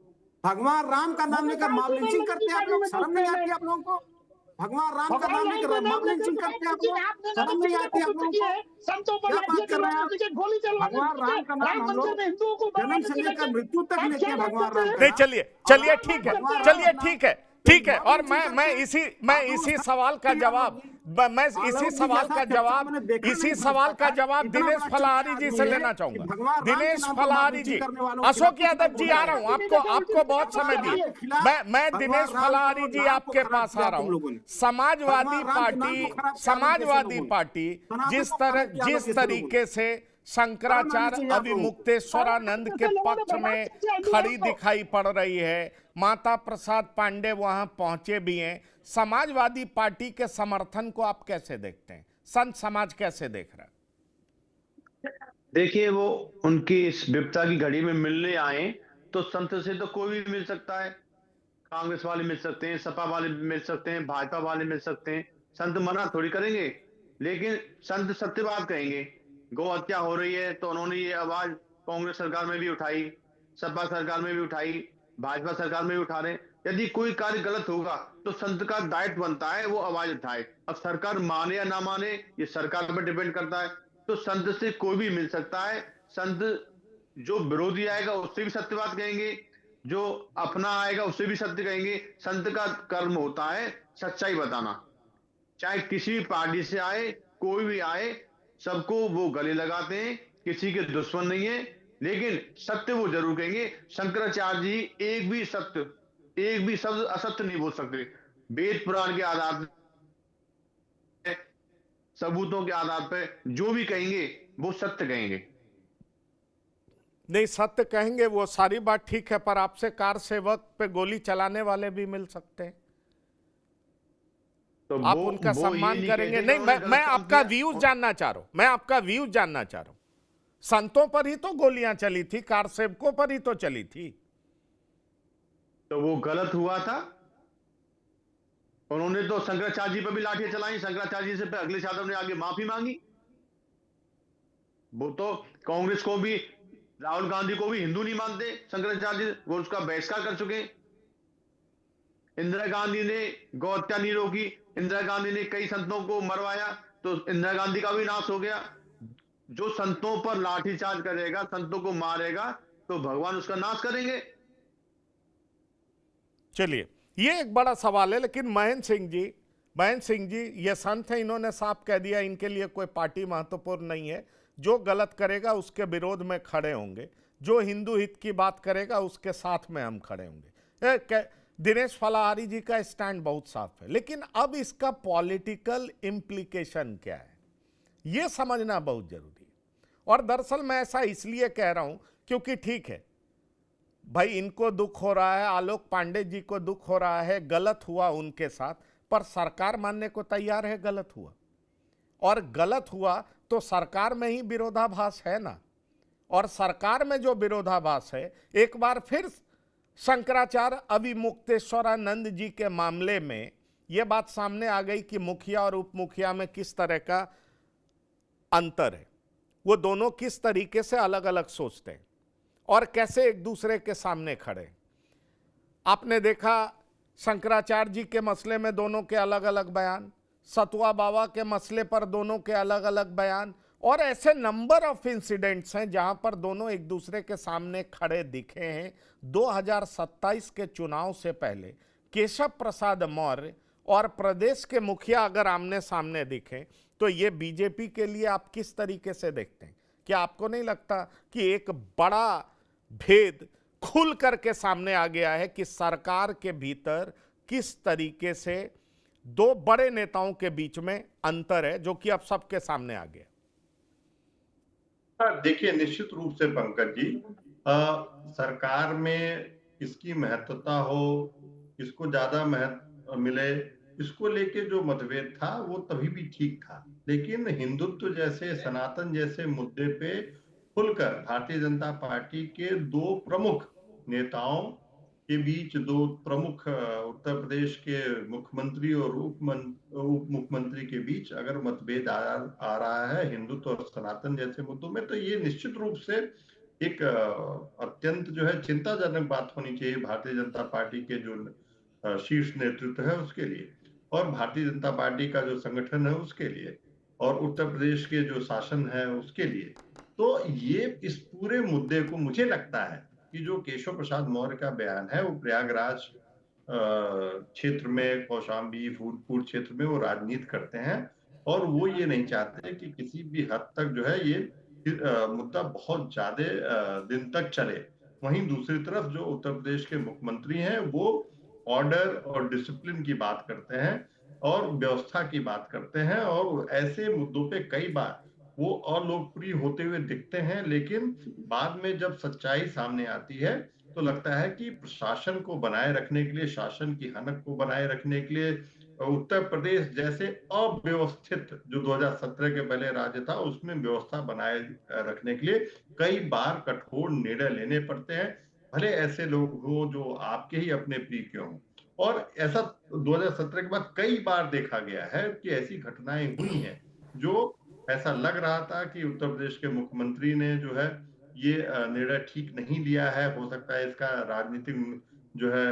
भगवान राम का नाम मैंने लेकर कहा मॉब क्यों लिंचिंग निर्मल की करते हैं आप पानी लोग। में शर्म डूबते नहीं हैं? आती आप लोगों को? भगवान राम का भगवान नाम राम लेकर का नाम मॉब लेकर लिंचिंग के बात करते हैं आप कीजिए। लोग। आपने शर्म नरेंद्र नहीं मोदी आती को आप कुछ लोगों किए को? हैं? संतों पर क्या लाठियां बात कर रहे हैं चलवाने आप? के लिए, गोली चलवाने भगवान के लिए, राम का नाम राम हम मंदिर लोग में हिंदुओं को जन्म बढ़ाने से के लेकर लिए मृत्यु तक आप लेते क्या हैं बात भगवान करते राम हैं? का नहीं, नाम। चलिए और चलिए, आप लोग ठीक है, भगवान राम चलिए, का नाम ठीक है, पे ठीक है। मॉब और लिंचिंग मैं करते हैं। मैं आप लोग इसी शर्म सवाल का नहीं आलोक जवाब जी। मैं इसी आलोक जी सवाल जैसा का चर्चा जवाब मैंने देखा इसी नहीं सवाल भाजपा का का। जवाब इतना दिनेश बड़ा फलाहारी चोटिया जी आदमी से है लेना कि चाहूंगा। भगवान राम के दिनेश नाम पर मॉब फलाहारी लिंचिंग जी, करने वालों के खिलाफ अशोक कुछ नहीं यादव जी बोलता आ है। रहा हूं, नहीं आपको देखा, उल्टी आपको सीधी बहुत बात समय भगवान दिया। राम चलिए। के खिलाफ मैं भगवान दिनेश राम फलाहारी को जी नाम को आपके खराब पास किया आ रहा तुम हूं। लोगों ने। समाजवादी भगवान राम के नाम पार्टी, को खराब किया लोग जैसे समाजवादी लोगों ने। पार्टी सनातन को खराब किया लोग जिस जैसे लोगों ने। तरीके से शर्म आनी शंकराचार्य चाहिए आप लोगों को। अविमुक्तेश्वरानंद के जैसे लोगों ने पक्ष बर्बाद में कर दिया हिंदू खड़ी धर्म को। दिखाई पड़ रही है। माता प्रसाद पांडे वहां पहुंचे भी हैं। समाजवादी पार्टी के समर्थन को आप कैसे देखते हैं? संत समाज कैसे देख रहा है? देखिए, वो उनकी इस विपदा की घड़ी में मिलने आए तो संत से तो कोई भी मिल सकता है। कांग्रेस वाले मिल सकते हैं, सपा वाले मिल सकते हैं, भाजपा वाले मिल सकते हैं। संत मना थोड़ी करेंगे। लेकिन संत सत्य बात कहेंगे। गौ हत्या हो रही है तो उन्होंने ये आवाज कांग्रेस सरकार में भी उठाई, सपा सरकार में भी उठाई, भाजपा सरकार में भी उठा रहे हैं। यदि कोई कार्य गलत होगा तो संत का दायित्व बनता है वो आवाज उठाए। अब सरकार माने या ना माने ये सरकार पर डिपेंड करता है। तो संत से कोई भी मिल सकता है। संत जो विरोधी आएगा उससे भी सत्य बात कहेंगे, जो अपना आएगा उससे भी सत्य कहेंगे। संत का कर्म होता है सच्चाई बताना। चाहे किसी भी पार्टी से आए, कोई भी आए, सबको वो गले लगाते हैं, किसी के दुश्मन नहीं है। लेकिन सत्य वो जरूर कहेंगे। शंकराचार्य जी एक भी शब्द असत्य नहीं बोल सकते। वेद पुराण के आधार पे, सबूतों के आधार पे जो भी कहेंगे वो सत्य कहेंगे। नहीं, सत्य कहेंगे वो सारी बात ठीक है, पर आपसे कार सेवक पे गोली चलाने वाले भी मिल सकते हैं। तो आप वो उनका वो सम्मान ये करेंगे? नहीं नहीं, कहते कि मैं उन्होंने गलत काम आपका किया। व्यूज जानना चाह रहा हूं। मैं आपका व्यूज जानना चाह रहा हूं। संतों पर ही तो गोलियां चली थी, कार सेवकों पर ही तो चली थी। तो वो गलत हुआ था। उन्होंने तो शंकराचार्य जी पर भी लाठियां चलाई। शंकराचार्य जी से अखिलेश यादव ने आगे माफी मांगी। वो तो कांग्रेस को भी, राहुल गांधी को भी हिंदू नहीं मानते शंकराचार्य जी, वो उसका बहिष्कार कर चुके हैं। इंदिरा गांधी ने गौ हत्या नहीं रोकी, इंदिरा गांधी ने कई संतों को मरवाया, तो इंदिरा गांधी का भी नाश हो गया। जो संतों पर लाठीचार्ज करेगा, संतों को मारेगा, तो भगवान उसका नाश करेंगे। चलिए, ये एक बड़ा सवाल है। लेकिन महेंद्र सिंह जी ये संत हैं, इन्होंने साफ कह दिया इनके लिए कोई पार्टी महत्वपूर्ण नहीं है। जो गलत करेगा उसके विरोध में खड़े होंगे, जो हिंदू हित की बात करेगा उसके साथ में हम खड़े होंगे। दिनेश फलाहारी जी का स्टैंड बहुत साफ है। लेकिन अब इसका पॉलिटिकल इम्प्लीकेशन क्या है, यह समझना बहुत जरूरी है। और दरअसल मैं ऐसा इसलिए कह रहा हूं क्योंकि ठीक है भाई, इनको दुख हो रहा है, आलोक पांडे जी को दुख हो रहा है, गलत हुआ उनके साथ, पर सरकार मानने को तैयार है गलत हुआ। और गलत हुआ तो सरकार में ही विरोधाभास है ना। और सरकार में जो विरोधाभास है, एक बार फिर शंकराचार्य अविमुक्तेश्वरानंद जी के मामले में यह बात सामने आ गई कि मुखिया और उप मुखिया में किस तरह का अंतर है। वो दोनों किस तरीके से अलग अलग सोचते हैं और कैसे एक दूसरे के सामने खड़े। आपने देखा शंकराचार्य जी के मसले में दोनों के अलग अलग बयान, सतुआ बाबा के मसले पर दोनों के अलग अलग बयान, और ऐसे नंबर ऑफ इंसिडेंट्स हैं जहां पर दोनों एक दूसरे के सामने खड़े दिखे हैं। 2027 के चुनाव से पहले केशव प्रसाद मौर्य और प्रदेश के मुखिया अगर आमने सामने दिखें तो ये बीजेपी के लिए आप किस तरीके से देखते हैं? क्या आपको नहीं लगता कि एक बड़ा भेद खुल करके सामने आ गया है कि सरकार के भीतर किस तरीके से दो बड़े नेताओं के बीच में अंतर है, जो कि अब सबके सामने आ गया? देखिए, निश्चित रूप से पंकज जी, सरकार में इसकी महत्वता हो, इसको ज्यादा महत्व मिले, इसको लेके जो मतभेद था वो तभी भी ठीक था। लेकिन हिंदुत्व जैसे, सनातन जैसे मुद्दे पे खुलकर भारतीय जनता पार्टी के दो प्रमुख नेताओं के बीच, दो प्रमुख उत्तर प्रदेश के मुख्यमंत्री और उप मुख्यमंत्री के बीच अगर मतभेद आ रहा है हिंदुत्व और सनातन जैसे मुद्दों में, तो ये निश्चित रूप से एक अत्यंत जो है चिंताजनक बात होनी चाहिए भारतीय जनता पार्टी के जो शीर्ष नेतृत्व है उसके लिए, और भारतीय जनता पार्टी का जो संगठन है उसके लिए, और उत्तर प्रदेश के जो शासन है उसके लिए। तो ये इस पूरे मुद्दे को, मुझे लगता है कि जो केशव प्रसाद मौर्य का बयान है वो प्रयागराज क्षेत्र में, कौशाम्बी, फूलपुर क्षेत्र में वो राजनीति करते हैं, और वो ये नहीं चाहते कि किसी भी हद तक जो है ये मुद्दा बहुत ज्यादा दिन तक चले। वहीं दूसरी तरफ जो उत्तर प्रदेश के मुख्यमंत्री हैं वो ऑर्डर और डिसिप्लिन की बात करते हैं और व्यवस्था की बात करते हैं, और ऐसे मुद्दों पे कई बार वो अलोकप्रिय होते हुए दिखते हैं, लेकिन बाद में जब सच्चाई सामने आती है तो लगता है कि प्रशासन को बनाए रखने के लिए, शासन की हनक को बनाए रखने के लिए, उत्तर प्रदेश जैसे अव्यवस्थित जो 2017 के पहले राज्य था उसमें व्यवस्था बनाए रखने के लिए कई बार कठोर निर्णय लेने पड़ते हैं, भले ऐसे लोग हो जो आपके ही अपने प्रिय क्यों हों। और ऐसा 2017 के बाद कई बार देखा गया है कि ऐसी घटनाएं हुई हैं जो ऐसा लग रहा था कि उत्तर प्रदेश के मुख्यमंत्री ने जो है ये निर्णय ठीक नहीं लिया है, हो सकता है इसका राजनीतिक जो है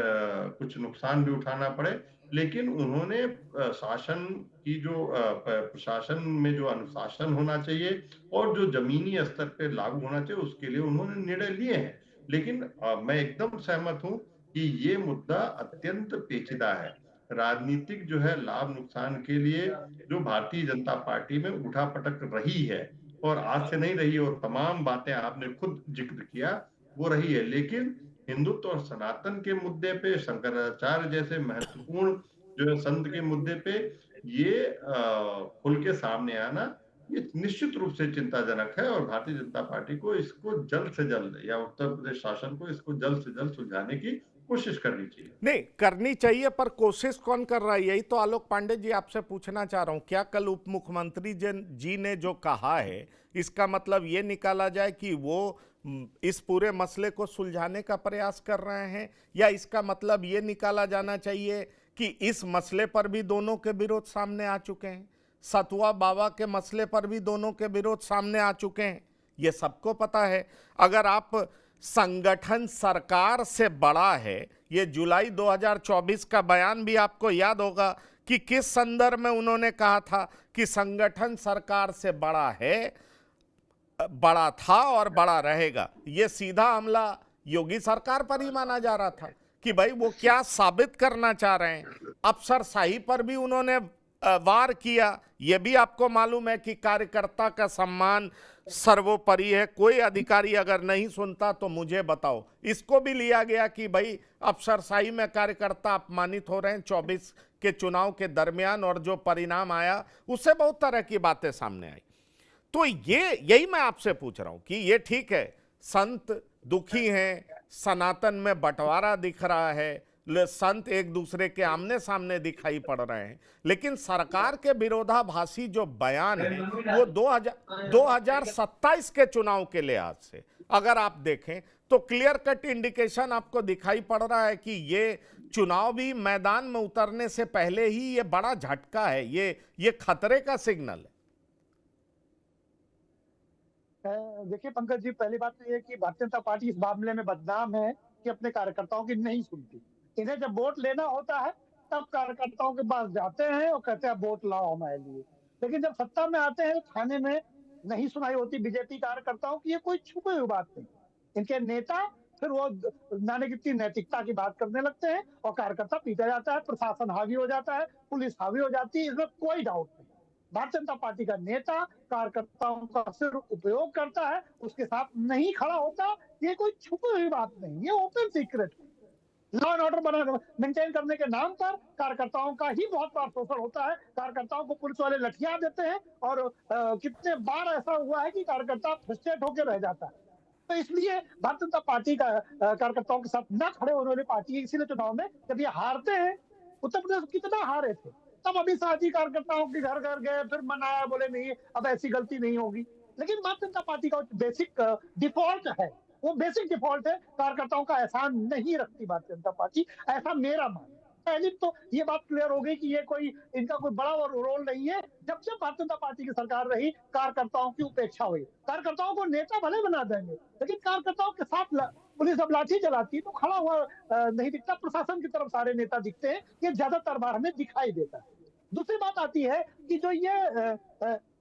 कुछ नुकसान भी उठाना पड़े, लेकिन उन्होंने शासन की जो प्रशासन में जो अनुशासन होना चाहिए और जो जमीनी स्तर पे लागू होना चाहिए उसके लिए उन्होंने निर्णय लिए हैं। लेकिन मैं एकदम सहमत हूं कि ये मुद्दा अत्यंत पेचीदा है। राजनीतिक जो है लाभ नुकसान के लिए जो भारतीय जनता पार्टी में उठापटक रही है, और आज से नहीं रही, और तमाम बातें आपने खुद जिक्र किया वो रही है, लेकिन हिंदुत्व और सनातन के मुद्दे पे, शंकराचार्य जैसे महत्वपूर्ण जो है संत के मुद्दे पे ये खुल के सामने आना ये निश्चित रूप से चिंताजनक है, और भारतीय जनता पार्टी को इसको जल्द से जल्द, या उत्तर प्रदेश शासन को इसको जल्द से जल्द सुलझाने की कोशिश करनी चाहिए। नहीं करनी चाहिए, पर कोशिश कौन कर रहा है? यही तो आलोक पांडे जी आपसे पूछना चाह रहा हूं। क्या कल उप मुख्यमंत्री जी ने जो कहा है इसका मतलब ये निकाला जाए कि वो इस पूरे मसले को सुलझाने का प्रयास कर रहे हैं, या इसका मतलब ये निकाला जाना चाहिए कि इस मसले पर भी दोनों के विरोध सामने आ चुके हैं, सतुआ बाबा के मसले पर भी दोनों के विरोध सामने आ चुके हैं? ये सबको पता है। अगर आप संगठन सरकार से बड़ा है, ये जुलाई 2024 का बयान भी आपको याद होगा कि किस संदर्भ में उन्होंने कहा था कि संगठन सरकार से बड़ा है, बड़ा था और बड़ा रहेगा। ये सीधा हमला योगी सरकार पर ही माना जा रहा था कि भाई वो क्या साबित करना चाह रहे हैं। अफसरशाही पर भी उन्होंने वार किया। यह भी आपको मालूम है कि कार्यकर्ता का सम्मान सर्वोपरि है, कोई अधिकारी अगर नहीं सुनता तो मुझे बताओ। इसको भी लिया गया कि भाई अफसरशाही में कार्यकर्ता अपमानित हो रहे हैं 24 के चुनाव के दरमियान, और जो परिणाम आया उससे बहुत तरह की बातें सामने आई। तो यही मैं आपसे पूछ रहा हूं कि ये ठीक है, संत दुखी हैं, सनातन में बंटवारा दिख रहा है, संत एक दूसरे के आमने सामने दिखाई पड़ रहे हैं, लेकिन सरकार के विरोधाभासी जो बयान है वो 2027 के चुनाव के लिहाज से अगर आप देखें तो क्लियर कट इंडिकेशन आपको दिखाई पड़ रहा है कि ये चुनावी मैदान में उतरने से पहले ही ये बड़ा झटका है, ये खतरे का सिग्नल है। देखिए पंकज जी, पहली बात तो ये कि भारतीय जनता पार्टी इस मामले में बदनाम है कि अपने कार्यकर्ताओं की नहीं सुनती। इन्हें जब वोट लेना होता है तब कार्यकर्ताओं के पास जाते हैं और कहते हैं वोट लाओ हमारे लिए। लेकिन जब सत्ता में आते हैं तो थाने में नहीं सुनाई होती बीजेपी कार्यकर्ताओं की, ये कोई छुपी हुई बात नहीं। इनके नेता फिर वो जाने कितनी नैतिकता की बात करने लगते हैं और कार्यकर्ता पीटा जाता है, प्रशासन हावी हो जाता है, पुलिस हावी हो जाती है, इसमें कोई डाउट नहीं। भारतीय जनता पार्टी का नेता कार्यकर्ताओं का सिर्फ उपयोग करता है, उसके साथ नहीं खड़ा होता। ये कोई छुपी हुई बात नहीं, ये open secret. Law and order बना मेंटेन करने के नाम पर कार्यकर्ताओं का ही बहुत बार शोषण होता है। कार्यकर्ताओं को पुलिस वाले लठियां देते हैं और कितने बार ऐसा हुआ है कि कार्यकर्ता फ्रस्ट्रेट होकर रह जाता है। तो इसलिए भारतीय जनता पार्टी का कार्यकर्ताओं के साथ न खड़े होने वाली पार्टी है। इसीलिए चुनाव में जब ये हारते हैं, उत्तर प्रदेश कितना हारे थे, तब अमित शाह जी कार्यकर्ताओं के घर घर गए, फिर मनाया, बोले नहीं अब ऐसी गलती नहीं होगी। लेकिन भारतीय जनता पार्टी का बेसिक डिफॉल्ट है, वो बेसिक डिफॉल्ट है, कार्यकर्ताओं का एहसान नहीं रखती भारतीय जनता पार्टी, ऐसा मेरा मानना है। पहले तो ये बात क्लियर हो गई कि ये कोई इनका कोई बड़ा रोल नहीं है। जब से भारतीय जनता पार्टी की सरकार रही, कार्यकर्ताओं की उपेक्षा हुई। कार्यकर्ताओं को नेता भले बना देंगे, लेकिन कार्यकर्ताओं के साथ पुलिस अब लाठी चलाती है तो खड़ा हुआ नहीं दिखता, प्रशासन की तरफ सारे नेता दिखते हैं, ये ज्यादातर बार हमें दिखाई देता है। दूसरी बात आती है कि जो ये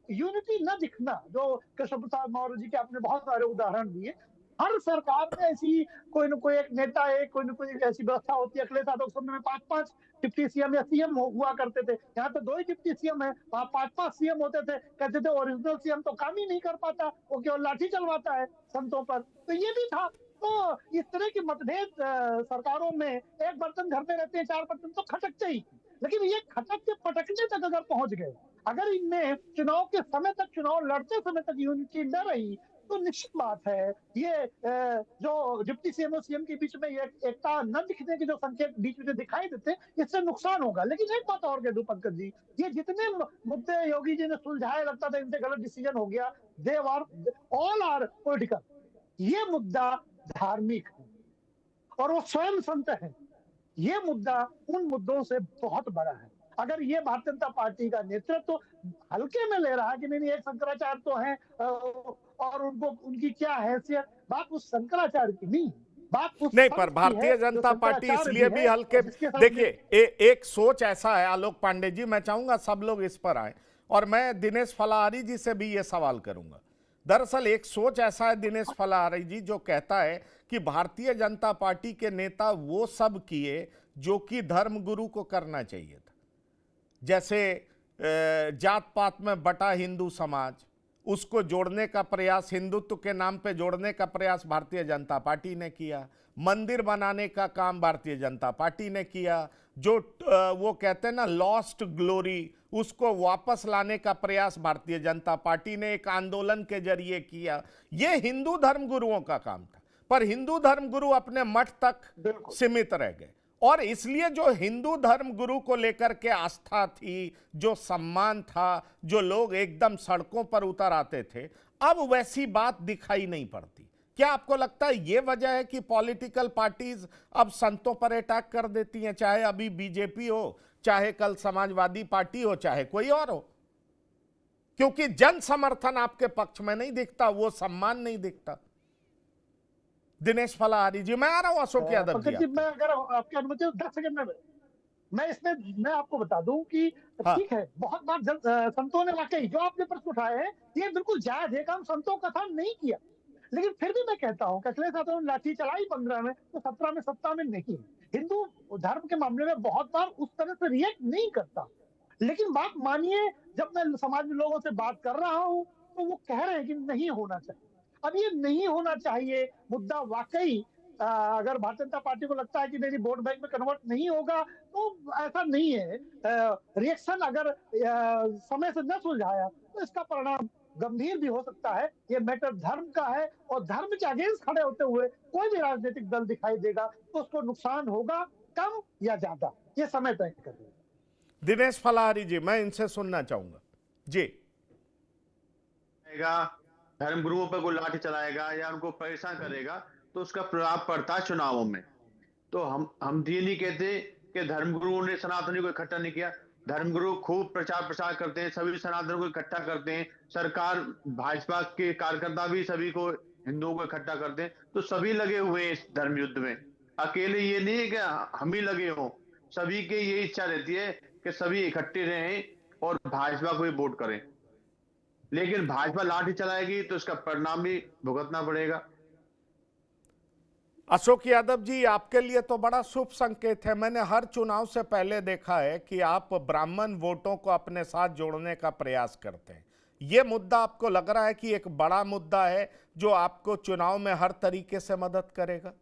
यूनिटी न दिखना, जो कृष्ण प्रसाद मौर्य जी के आपने बहुत सारे उदाहरण दिए, हर सरकार में ऐसी कोई न कोई एक नेता है, कोई न कोई ऐसी व्यवस्था होती है। अखिलेश यादव के समय में 5-5 डिप्टी सीएम या सीएम हुआ करते थे, यहाँ तो 2 ही डिप्टी सीएम है, वहाँ 5-5 सीएम होते थे। कहते थे ओरिजिनल सीएम तो काम ही नहीं कर पाता, वो केवल लाठी चलवाता है संतों पर, तो ये भी था। तो इस तरह की मतभेद सरकारों में, एक बर्तन घर में रहते हैं 4 बर्तन तो खटकते ही, लेकिन ये खटक के पटकने तक अगर पहुंच गए, अगर इनमें चुनाव के समय तक, चुनाव लड़ते समय तक यूनिटी न रही, तो निश्चित बात है ये जो डिप्टी सीएम और सीएम के बीच में ये एकता न दिखने के जो संकेत बीच में दिखाई देते, इससे नुकसान होगा। लेकिन एक बात और कह दूं पंकज जी, ये जितने मुद्दे योगी जी ने सुलझाए, लगता था इनसे गलत डिसीजन हो गया, they are all are political. ये मुद्दा धार्मिक है और वो स्वयं संत है। ये मुद्दा उन मुद्दों से बहुत बड़ा है। अगर ये भारतीय जनता पार्टी का नेतृत्व हल्के में ले रहा है कि नहीं एक शंकराचार्य तो हैं और उनको उनकी क्या हैसियत, बात उस शंकराचार्य की नहीं, बात उस नहीं, पर भारतीय जनता पार्टी इसलिए भी हल्के, देखिए एक सोच ऐसा है आलोक पांडे जी, मैं चाहूंगा सब लोग इस पर आए और मैं दिनेश फलाहारी जी से भी ये सवाल करूंगा। दरअसल एक सोच ऐसा है दिनेश फलाहारी जी जो कहता है कि भारतीय जनता पार्टी के नेता वो सब किए जो कि धर्मगुरु को करना चाहिए था, जैसे जात पात में बटा हिंदू समाज, उसको जोड़ने का प्रयास, हिंदुत्व के नाम पे जोड़ने का प्रयास भारतीय जनता पार्टी ने किया, मंदिर बनाने का काम भारतीय जनता पार्टी ने किया, जो वो कहते हैं ना लॉस्ट ग्लोरी, उसको वापस लाने का प्रयास भारतीय जनता पार्टी ने एक आंदोलन के जरिए किया। ये हिंदू धर्मगुरुओं का काम था, पर हिंदू धर्मगुरु अपने मठ तक सीमित रह गए और इसलिए जो हिंदू धर्म गुरु को लेकर के आस्था थी, जो सम्मान था, जो लोग एकदम सड़कों पर उतर आते थे, अब वैसी बात दिखाई नहीं पड़ती। क्या आपको लगता है ये वजह है कि पॉलिटिकल पार्टीज अब संतों पर अटैक कर देती हैं, चाहे अभी बीजेपी हो, चाहे कल समाजवादी पार्टी हो, चाहे कोई और हो? क्योंकि जन समर्थन आपके पक्ष में नहीं दिखता, वो सम्मान नहीं दिखता। दिनेश फलाहारी जी, मैं आ रहा हूं अशोक यादव जी। मैं अगर आपकी अनुमति 10 सेकंड में मैं इसमें मैं आपको बता दूं कि ठीक है, बहुत बार संतों ने वाकई जो आपने प्रश्न उठाए हैं ये बिल्कुल जायज है, काम संतों का था, नहीं किया। लेकिन फिर भी मैं कहता हूं कि अखिलेश यादव ने लाठी चलाई 15 में, तो 17 में सत्ता में नहीं। हिंदू धर्म के मामले में बहुत बार उस तरह से रिएक्ट नहीं करता। लेकिन बात मानिए, जब मैं समाज में लोगों से बात कर रहा हूं तो वो कह रहे हैं कि नहीं होना चाहिए। अब ये नहीं होना चाहिए मुद्दा वाकई अगर भारतीय जनता पार्टी को लगता है कि मेरी वोट बैंक में कन्वर्ट नहीं होगा, तो ऐसा नहीं है। रिएक्शन अगर समय से न सुलझाया तो इसका परिणाम गंभीर भी हो सकता है। ये मैटर धर्म का है और धर्म के अगेंस्ट खड़े होते हुए कोई भी राजनीतिक दल दिखाई देगा तो उसको नुकसान होगा, कम या ज्यादा, ये समय तय करेगा। दिनेश फलाहारी जी, मैं इनसे सुनना चाहूंगा जी। धर्मगुरुओं पर कोई लाठी चलाएगा या उनको परेशान करेगा तो उसका प्रभाव पड़ता है चुनावों में। तो हम ये नहीं कहते कि धर्मगुरुओं ने सनातनी को इकट्ठा नहीं किया। धर्मगुरु खूब प्रचार प्रसार करते हैं, सभी सनातन को इकट्ठा करते हैं। सरकार भाजपा के कार्यकर्ता भी सभी को, हिंदुओं को इकट्ठा करते हैं। तो सभी लगे हुए हैं इस धर्म युद्ध में, अकेले ये नहीं है कि हम ही लगे हों। सभी की ये इच्छा रहती है कि सभी इकट्ठे रहें और भाजपा को ही वोट करें, लेकिन भाजपा लाठी चलाएगी तो इसका परिणाम भी भुगतना पड़ेगा। अशोक यादव जी, आपके लिए तो बड़ा शुभ संकेत है। मैंने हर चुनाव से पहले देखा है कि आप ब्राह्मण वोटों को अपने साथ जोड़ने का प्रयास करते हैं। ये मुद्दा आपको लग रहा है कि एक बड़ा मुद्दा है जो आपको चुनाव में हर तरीके से मदद करेगा?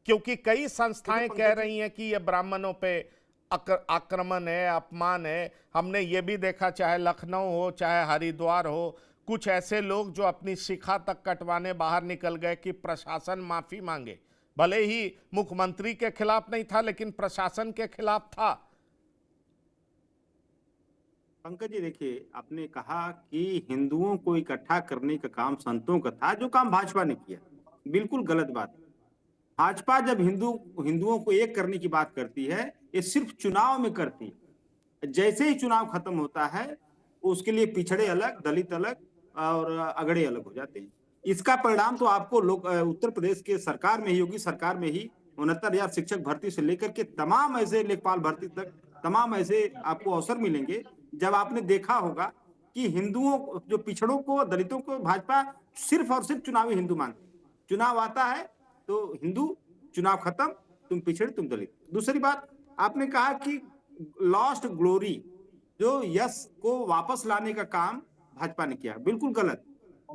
क्योंकि कई संस्थाएं कह रही हैं कि ये ब्राह्मणों पे आक्रमण है, अपमान है। हमने ये भी देखा, चाहे लखनऊ हो चाहे हरिद्वार हो, कुछ ऐसे लोग जो अपनी शिखा तक कटवाने बाहर निकल गए कि प्रशासन माफी मांगे। भले ही मुख्यमंत्री के खिलाफ नहीं था, लेकिन प्रशासन के खिलाफ था। पंकज जी, देखिए, आपने कहा कि हिंदुओं को इकट्ठा करने का काम संतों का था, जो काम भाजपा ने किया। बिल्कुल गलत बात है। भाजपा जब हिंदुओं को एक करने की बात करती है, ये सिर्फ चुनाव में करती है। जैसे ही चुनाव खत्म होता है, उसके लिए पिछड़े अलग, दलित अलग और अगड़े अलग हो जाते हैं। इसका परिणाम तो आपको उत्तर प्रदेश के सरकार में ही, योगी सरकार में ही 69,000 शिक्षक भर्ती से लेकर के तमाम ऐसे लेखपाल भर्ती तक तमाम ऐसे आपको अवसर मिलेंगे, जब आपने देखा होगा कि हिंदुओं, जो पिछड़ों को, दलितों को भाजपा सिर्फ और सिर्फ चुनावी हिंदू मानती है। चुनाव आता है तो हिंदू, चुनाव खत्म, तुम पिछड़े, तुम दलित। दूसरी बात, आपने कहा कि लॉस्ट ग्लोरी, जो यश को वापस लाने का काम भाजपा ने किया। बिल्कुल गलत।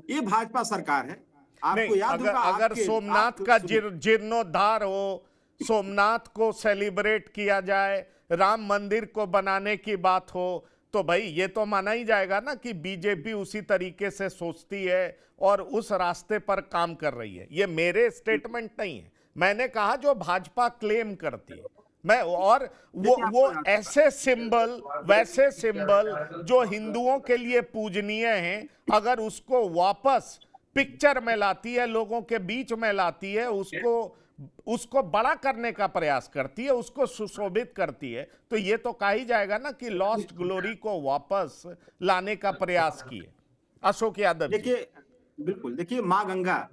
ये भाजपा सरकार है। आपको नहीं, याद होगा, अगर सोमनाथ का जीर्णोद्धार हो, सोमनाथ को सेलिब्रेट किया जाए, राम मंदिर को बनाने की बात हो, तो भाई ये तो माना ही जाएगा ना कि बीजेपी उसी तरीके से सोचती है और उस रास्ते पर काम कर रही है। ये मेरे स्टेटमेंट नहीं है, मैंने कहा जो भाजपा क्लेम करती है। मैं और वो ऐसे सिंबल, वैसे सिंबल जो हिंदुओं के लिए पूजनीय हैं, अगर उसको वापस पिक्चर में लाती है, लोगों के बीच में लाती है, उसको बड़ा करने का प्रयास करती है, उसको सुशोभित करती है, तो ये तो कहा ही जाएगा ना कि लॉस्ट ग्लोरी को वापस लाने का प्रयास किए। अशोक यादव जी। देखिए, बिल्कुल, देखिए, माँ गंगा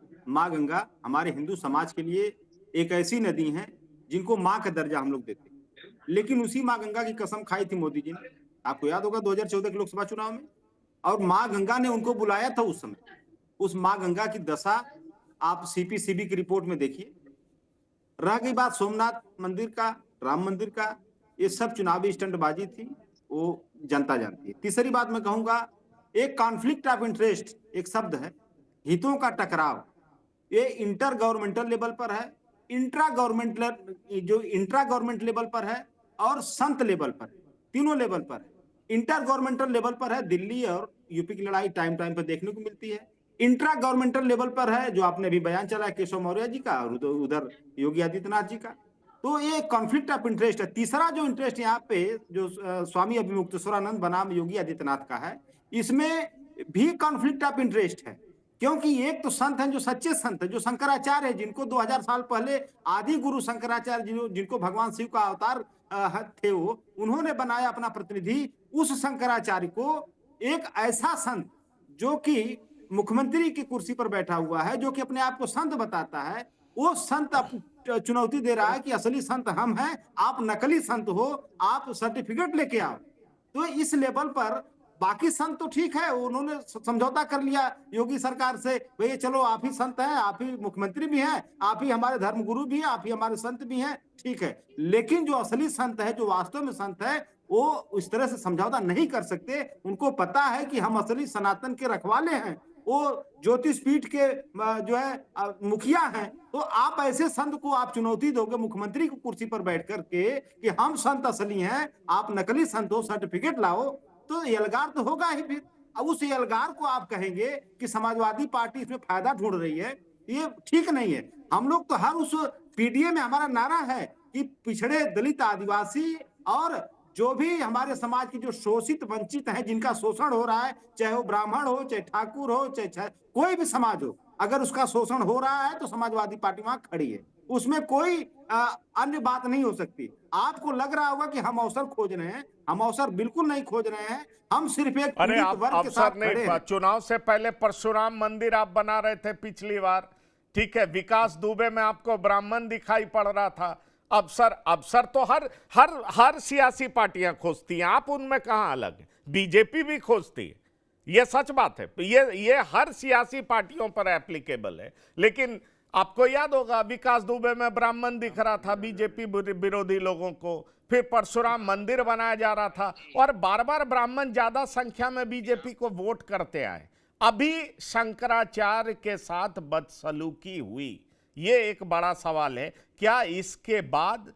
हमारे हिंदू समाज के लिए एक ऐसी नदी है जिनको माँ का दर्जा हम लोग देते हैं। लेकिन उसी माँ गंगा की कसम खाई थी मोदी जी ने, आपको याद होगा 2014 के लोकसभा चुनाव में, और माँ गंगा ने उनको बुलाया था उस समय। उस माँ गंगा की दशा आप सीपीसीबी की रिपोर्ट में देखिए। रह गई बात सोमनाथ मंदिर का, राम मंदिर का, ये सब चुनावी स्टंटबाजी थी, वो जनता जानती है। तीसरी बात मैं कहूंगा, एक कॉन्फ्लिक्ट ऑफ इंटरेस्ट एक शब्द है, हितों का टकराव, ये इंटर गवर्नमेंटल लेवल पर है, इंट्रा गवर्नमेंट लेवल पर है और संत लेवल पर, तीनों लेवल पर है। इंटर गवर्नमेंटल लेवल पर है, दिल्ली और यूपी की लड़ाई टाइम पर देखने को मिलती है। इंट्रा गवर्नमेंटल लेवल पर है, जो आपने अभी बयान चला केशव मौर्य जी का और उधर योगी आदित्यनाथ जी का। तो ये कॉन्फ्लिक्ट ऑफ इंटरेस्ट है। तीसरा जो इंटरेस्ट यहाँ पे जो स्वामी अभिमुक्तेश्वरानंद बनाम योगी आदित्यनाथ का है, इसमें भी कॉन्फ्लिक्ट ऑफ इंटरेस्ट है। क्योंकि एक तो संत हैं जो सच्चे संत हैं, जो शंकराचार्य है, जिनको 2000 साल पहले आदि गुरु शंकराचार्य, जिनको भगवान शिव का अवतार थे, वो उन्होंने बनाया अपना प्रतिनिधि। उस शंकराचार्य को एक ऐसा संत जो कि मुख्यमंत्री की कुर्सी पर बैठा हुआ है, जो कि अपने आप को संत बताता है, वो संत चुनौती दे रहा है कि असली संत हम हैं, आप नकली संत हो, आप सर्टिफिकेट लेके आओ। तो इस लेवल पर बाकी संत तो ठीक है, उन्होंने समझौता कर लिया योगी सरकार से, भैया चलो आप ही संत हैं, आप ही मुख्यमंत्री भी हैं, आप ही हमारे धर्मगुरु भी हैं, आप ही हमारे संत भी हैं, ठीक है। लेकिन जो असली संत है, जो वास्तव में संत है, वो इस तरह से समझौता नहीं कर सकते। उनको पता है कि हम असली सनातन के रखवाले हैं, वो ज्योतिष पीठ के जो है मुखिया हैं। तो आप ऐसे संत को आप चुनौती दोगे मुख्यमंत्री की कुर्सी पर बैठ करके कि हम संत असली हैं, आप नकली संत हो, सर्टिफिकेट लाओ, तो एल्गार तो होगा ही। फिर अब उस एल्गार को आप कहेंगे कि समाजवादी पार्टी इसमें फायदा ढूंढ रही है, ये ठीक नहीं है। हम लोग तो हर उस पीडीए में हमारा नारा है कि पिछड़े, दलित, आदिवासी और जो भी हमारे समाज की जो शोषित वंचित हैं, जिनका शोषण हो रहा है, चाहे वो ब्राह्मण हो, चाहे ठाकुर हो, चाहे कोई भी समाज हो, अगर उसका शोषण हो रहा है तो समाजवादी पार्टी वहां खड़ी है, उसमें कोई अन्य बात नहीं हो सकती। आपको लग रहा होगा कि हम अवसर खोज रहे हैं, हम अवसर बिल्कुल नहीं खोज रहे हैं, हम सिर्फ एक पीड़ित वर्ग के साथ खड़े हैं। चुनाव से पहले परशुराम मंदिर आप बना रहे थे पिछली बार, ठीक है, विकास दुबे में आपको ब्राह्मण दिखाई पड़ रहा था, अवसर अवसर तो हर हर हर सियासी पार्टियां खोजती हैं, आप उनमें कहां अलग है? बीजेपी भी खोजती है, यह सच बात है, ये हर सियासी पार्टियों पर एप्लीकेबल है। लेकिन आपको याद होगा विकास दुबे में ब्राह्मण दिख रहा था बीजेपी विरोधी लोगों को, फिर परशुराम मंदिर बनाया जा रहा था, और बार बार ब्राह्मण ज्यादा संख्या में बीजेपी को वोट करते आए। अभी शंकराचार्य के साथ बदसलूकी हुई, ये एक बड़ा सवाल है। क्या इसके बाद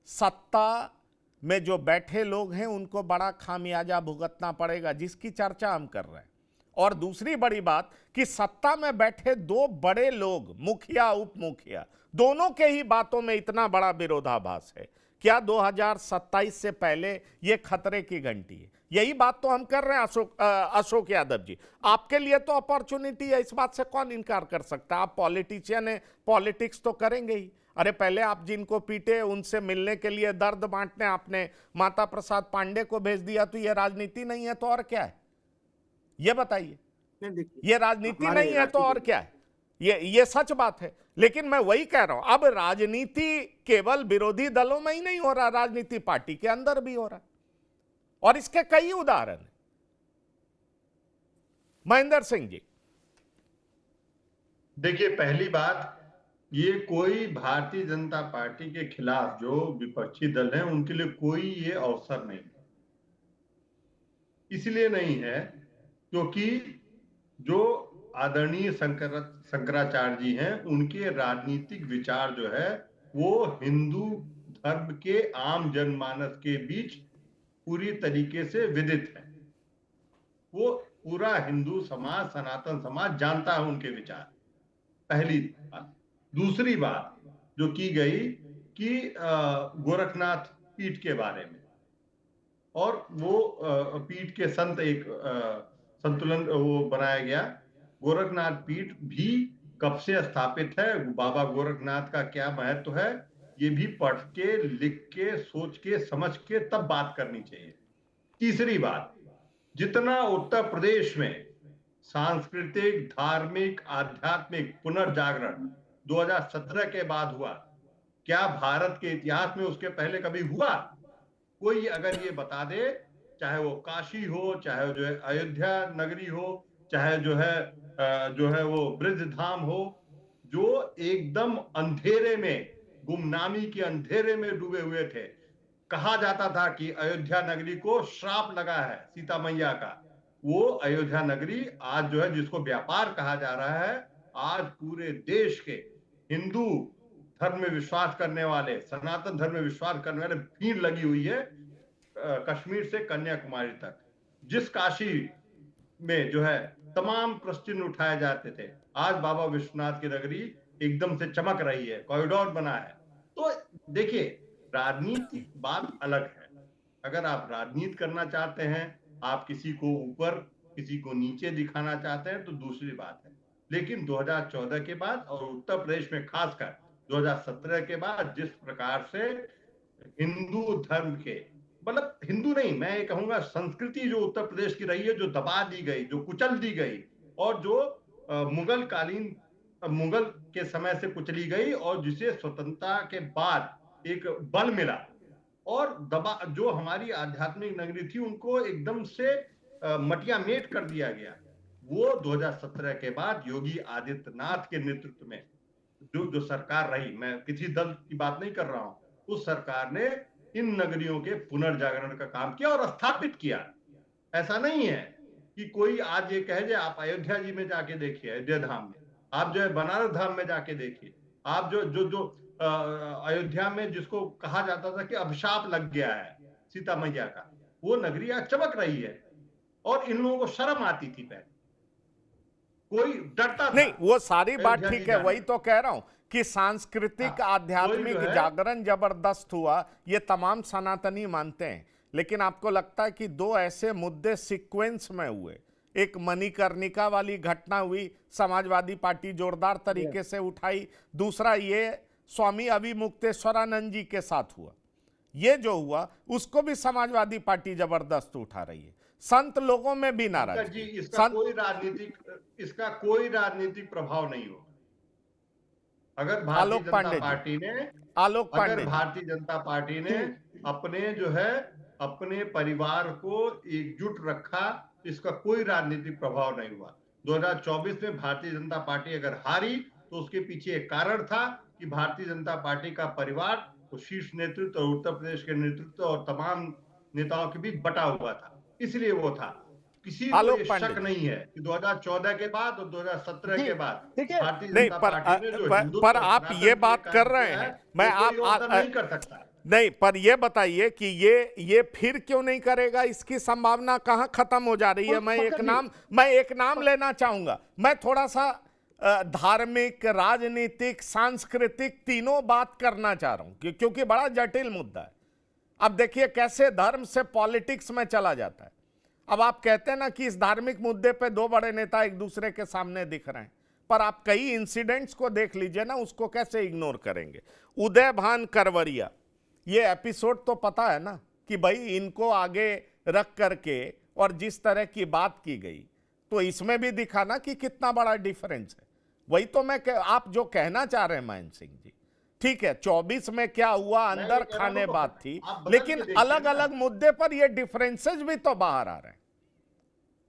सत्ता में जो बैठे लोग हैं उनको बड़ा खामियाजा भुगतना पड़ेगा, जिसकी चर्चा हम कर रहे हैं? और दूसरी बड़ी बात कि सत्ता में बैठे दो बड़े लोग, मुखिया उप मुखिया, दोनों के ही बातों में इतना बड़ा विरोधाभास है। क्या 2027 से पहले ये खतरे की घंटी है? यही बात तो हम कर रहे हैं अशोक यादव जी। आपके लिए तो अपॉर्चुनिटी है, इस बात से कौन इनकार कर सकता है? आप पॉलिटिशियन हैं, पॉलिटिक्स तो करेंगे ही। अरे पहले आप जिनको पीटे उनसे मिलने के लिए दर्द बांटने आपने माता प्रसाद पांडे को भेज दिया, तो ये राजनीति नहीं है तो और क्या है? ये बताइए, ये राजनीति नहीं है तो और क्या है? ये सच बात है। लेकिन मैं वही कह रहा हूं, अब राजनीति केवल विरोधी दलों में ही नहीं हो रहा, राजनीति पार्टी के अंदर भी हो रहा, और इसके कई उदाहरण हैं। महेंद्र सिंह जी, देखिए, पहली बात, ये कोई भारतीय जनता पार्टी के खिलाफ जो विपक्षी दल हैं उनके लिए कोई ये अवसर नहीं है। इसलिए नहीं है क्योंकि जो आदरणीय शंकराचार्य जी हैं, उनके राजनीतिक विचार जो है वो हिंदू धर्म के आम जनमानस के बीच पूरी तरीके से विदित है। वो पूरा हिंदू समाज, सनातन समाज जानता है उनके विचार, पहली बात। दूसरी बात जो की गई कि गोरखनाथ पीठ के बारे में, और वो पीठ के संत एक संतुलन वो बनाया गया। गोरखनाथ पीठ भी कब से स्थापित है, बाबा गोरखनाथ का क्या महत्व है, ये भी पढ़ के, लिख के, सोच के, समझ के तब बात करनी चाहिए। तीसरी बात, जितना उत्तर प्रदेश में सांस्कृतिक, धार्मिक, आध्यात्मिक पुनर्जागरण 2017 के बाद हुआ, क्या भारत के इतिहास में उसके पहले कभी हुआ? कोई अगर ये बता दे, चाहे वो काशी हो, चाहे जो है अयोध्या नगरी हो, चाहे जो है वो ब्रज धाम हो, जो एकदम अंधेरे में, गुमनामी के अंधेरे में डूबे हुए थे। कहा जाता था कि अयोध्या नगरी को श्राप लगा है सीता मैया का। वो अयोध्या नगरी आज जो है, जिसको व्यापार कहा जा रहा है, आज पूरे देश के हिंदू धर्म में विश्वास करने वाले, सनातन धर्म में विश्वास करने वाले भीड़ लगी हुई है, कश्मीर से कन्याकुमारी तक। जिस काशी में जो है तमाम प्रश्न उठाए जाते थे, आज बाबा विश्वनाथ की नगरी एकदम से चमक रही है, कॉरिडोर बना है। तो देखिए, राजनीति बात अलग है। अगर आप राजनीति करना चाहते हैं, आप किसी को ऊपर किसी को नीचे दिखाना चाहते हैं, तो दूसरी बात है। लेकिन 2014 के बाद और उत्तर प्रदेश में खासकर 2017 के बाद जिस प्रकार से हिंदू धर्म के, मतलब हिंदू नहीं, मैं ये कहूंगा संस्कृति जो उत्तर प्रदेश की रही है, जो दबा दी गई, जो कुचल दी गई, और जो मुगल के समय से कुचली गई, और जिसे स्वतंत्रता के बाद एक बल मिला, और दबा जो हमारी आध्यात्मिक नगरी थी उनको एकदम से मटिया मेट कर दिया गया। वो 2017 के बाद योगी आदित्यनाथ के नेतृत्व में जो सरकार रही, मैं किसी दल की बात नहीं कर रहा हूं, उस सरकार ने इन नगरियों के पुनर्जागरण का काम किया और स्थापित किया। ऐसा नहीं है कि कोई आज ये कहे जाए, आप अयोध्या जी में जाके देखिए, अयोध्या धाम में, आप जो है बनारस धाम में जाके देखिए, आप जो अयोध्या में जिसको कहा जाता था कि अभिशाप लग गया है सीता मैया का, वो नगरी आज चमक रही है। और इन लोगों को शर्म आती थी पहले, कोई डरता था नहीं, वो सारी बात ठीक है, वही तो कह रहा हूं कि सांस्कृतिक आध्यात्मिक जागरण जबरदस्त हुआ, ये तमाम सनातनी मानते हैं। लेकिन आपको लगता है कि दो ऐसे मुद्दे सीक्वेंस में हुए, एक मणिकर्णिका वाली घटना हुई, समाजवादी पार्टी जोरदार तरीके से उठाई, दूसरा ये स्वामी अविमुक्तेश्वरानंद जी के साथ हुआ, ये जो हुआ उसको भी समाजवादी पार्टी जबरदस्त उठा रही है, संत लोगों में भी नाराजगी। इसका कोई राजनीतिक प्रभाव नहीं होगा। अगर भारतीय आलोक जनता पांडे जी, पार्टी ने आलोक पांडे अगर जी, भारतीय जनता पार्टी ने अपने जो है अपने परिवार को एकजुट रखा, इसका कोई राजनीतिक प्रभाव नहीं हुआ। 2024 में भारतीय जनता पार्टी अगर हारी तो उसके पीछे एक कारण था कि भारतीय जनता पार्टी का परिवार तो शीर्ष नेतृत्व और उत्तर प्रदेश के नेतृत्व और तमाम नेताओं के बीच बटा हुआ था, इसलिए वो था। किसी को आलोक ये पांडे शक जी। नहीं है कि 2014 के बाद और 2017 जी, के बाद देखिए भारतीय नहीं, जनता पर पार्टी ने जो हिंदुत्व पर और आप सनातन ये के बात लिए कर काम रहे किया है, हैं, मैं वो कोई और आप दल नहीं कर सकता। नहीं, पर ये बताइए कि ये फिर क्यों नहीं करेगा? इसकी संभावना कहाँ खत्म हो जा रही है? मैं एक नाम लेना चाहूंगा। मैं थोड़ा सा धार्मिक, राजनीतिक, सांस्कृतिक तीनों बात करना चाह रहा हूं क्योंकि बड़ा जटिल मुद्दा है। अब देखिए कैसे धर्म से पॉलिटिक्स में चला जाता है। अब आप कहते हैं ना कि इस धार्मिक मुद्दे पे दो बड़े नेता एक दूसरे के सामने दिख रहे हैं, पर आप कई इंसिडेंट्स को देख लीजिए ना, उसको कैसे इग्नोर करेंगे? उदय भान करवरिया, ये एपिसोड तो पता है ना कि भाई इनको आगे रख करके और जिस तरह की बात की गई, तो इसमें भी दिखा ना कि कितना बड़ा डिफरेंस है। वही तो आप जो कहना चाह रहे हैं महेंद्र सिंह जी, ठीक है 24 में क्या हुआ अंदर खाने बात थी, लेकिन अलग अलग मुद्दे पर ये डिफरेंसेस भी तो बाहर आ रहे हैं।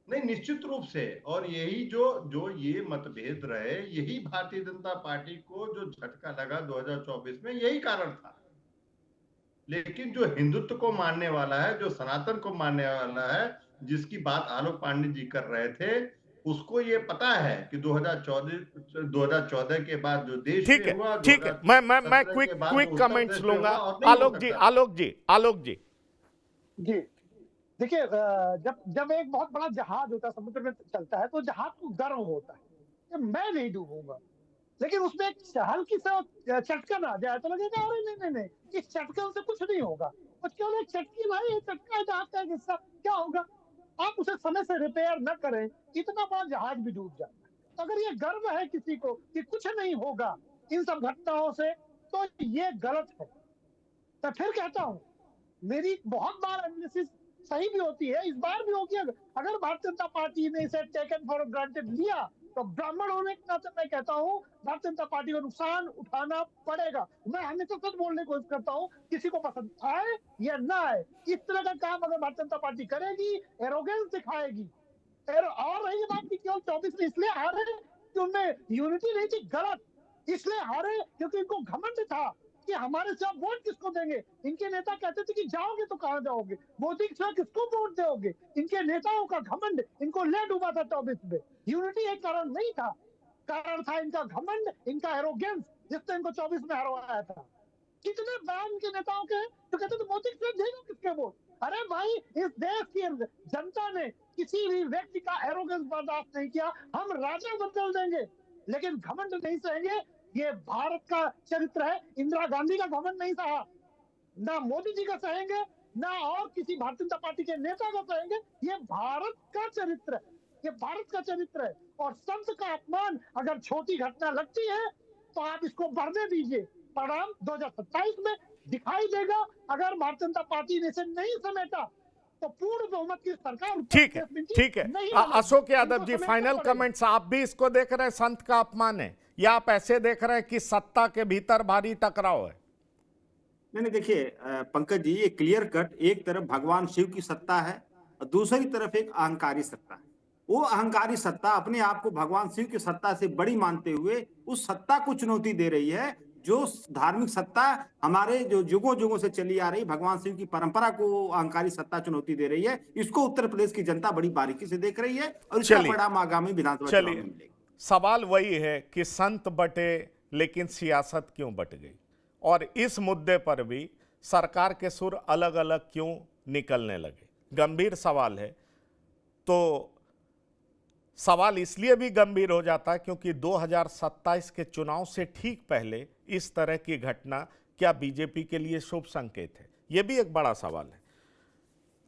नहीं, निश्चित रूप से, और यही जो ये मतभेद रहे, यही भारतीय जनता पार्टी को जो झटका लगा 2024 में, यही कारण था। लेकिन जो हिंदुत्व को मानने वाला है, जो सनातन को मानने वाला है, जिसकी बात आलोक पांडे जी कर रहे थे, उसको ये पता है कि 2014 के बाद जो देश ठीक में है, हुआ, ठीक है, मैं क्विक कमेंट्स लूंगा। आलोक जी जी, देखिए जब एक बहुत बड़ा जहाज होता है, समुद्र में चलता है, तो जहाज को गर्व होता है कि मैं नहीं डूबूंगा। लेकिन उसमें एक हल्की सा चटकन आ जाए तो लगेगा अरे नहीं नहीं नहीं, इस चटकन से कुछ नहीं होगा, कुछ केवल एक चटकी, भाई ये चटका है जहाज का एक हिस्सा, क्या होगा? आप उसे समय से रिपेयर न करें, इतना बड़ा जहाज भी डूब जाता है। तो अगर ये गर्व है किसी को कि कुछ नहीं होगा इन सब घटनाओं से, तो ये गलत है। तो फिर कहता हूं, मेरी बहुत बार एनालिसिस सही भी होती है, इस बार भी होगी। अगर भारतीय जनता पार्टी ने इसे टेकन फॉर ग्रांटेड लिया, तो ब्राह्मण होने के नाते मैं कहता हूं भारतीय जनता पार्टी को नुकसान उठाना पड़ेगा। मैं हमेशा सच बोलने की कोशिश करता हूं, किसी को पसंद आए या ना आए, इस तरह का काम अगर भारतीय जनता पार्टी करेगी, एरोगेंस दिखाएगी। और रही बात की केवल 24 में इसलिए हारे कि उनमें यूनिटी नहीं थी, गलत। इसलिए हारे क्योंकि इनको घमंड था कि हमारे सिवा वोट किसको देंगे। इनके नेता कहते थे कि जाओगे तो कहां जाओगे, मोदी के सिवा किसको वोट दोगे। इनके नेताओं का घमंड इनको ले डूबा था 24 में। यूनिटी एक कारण नहीं था, कारण था इनका घमंड, इनका एरोगेंस, जिसने इनको 24 में हरवाया था। कितने बयान के नेताओं के तो कहते थे मोदी के सिवा देगा किसके वोट। अरे भाई, इस देश की जनता ने किसी भी व्यक्ति का एरोगेंस बर्दाश्त नहीं किया। हम राजा बदल देंगे लेकिन घमंड नहीं सहेंगे। ये भारत का चरित्र है। इंदिरा गांधी का घमंड नहीं सहा, ना मोदी जी का सहेंगे, ना और किसी भारतीय जनता पार्टी के नेता का सहेंगे। ये भारत का चरित्र है, ये भारत का चरित्र है। और संत का अपमान अगर छोटी घटना लगती है तो आप इसको बढ़ने दीजिए। परिणाम 2027 में दिखाई देगा। अगर भारतीय जनता पार्टी ने इसे नहीं समेटा तो पूर्ण बहुमत की सरकार ठीक है अशोक यादव जी, फाइनल कमेंट्स। आप भी इसको देख रहे हैं संत का अपमान है, या आप ऐसे देख रहे हैं कि सत्ता के भीतर भारी टकराव है? नहीं, देखिए पंकज जी, ये क्लियर कट, एक तरफ भगवान शिव की सत्ता है और दूसरी तरफ एक अहंकारी सत्ता है। वो अहंकारी सत्ता अपने आप को भगवान शिव की सत्ता से बड़ी मानते हुए उस सत्ता को चुनौती दे रही है, जो धार्मिक सत्ता हमारे जो युगों युगों से चली आ रही भगवान शिव की परंपरा को अहंकारी सत्ता चुनौती दे रही है। इसको उत्तर प्रदेश की जनता बड़ी बारीकी से देख रही है और इसका परिणाम आगामी विधानसभा चुनाव में मिलेगा। सवाल वही है कि संत बटे लेकिन सियासत क्यों बट गई, और इस मुद्दे पर भी सरकार के सुर अलग अलग क्यों निकलने लगे? गंभीर सवाल है। तो सवाल इसलिए भी गंभीर हो जाता है क्योंकि 2027 के चुनाव से ठीक पहले इस तरह की घटना क्या बीजेपी के लिए शुभ संकेत है? यह भी एक बड़ा सवाल है।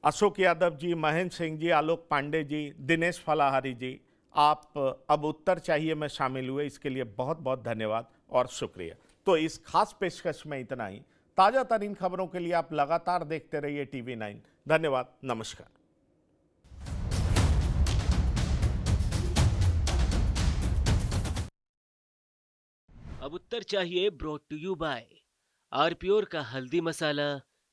अशोक यादव जी, महेंद्र सिंह जी, आलोक पांडे जी, दिनेश फलाहारी जी, आप अब उत्तर चाहिए में शामिल हुए, इसके लिए बहुत बहुत धन्यवाद और शुक्रिया। तो इस खास पेशकश में इतना ही। ताज़ा तरीन खबरों के लिए आप लगातार देखते रहिए TV9। धन्यवाद, नमस्कार। अब उत्तर चाहिए brought to you by R pure का हल्दी मसाला,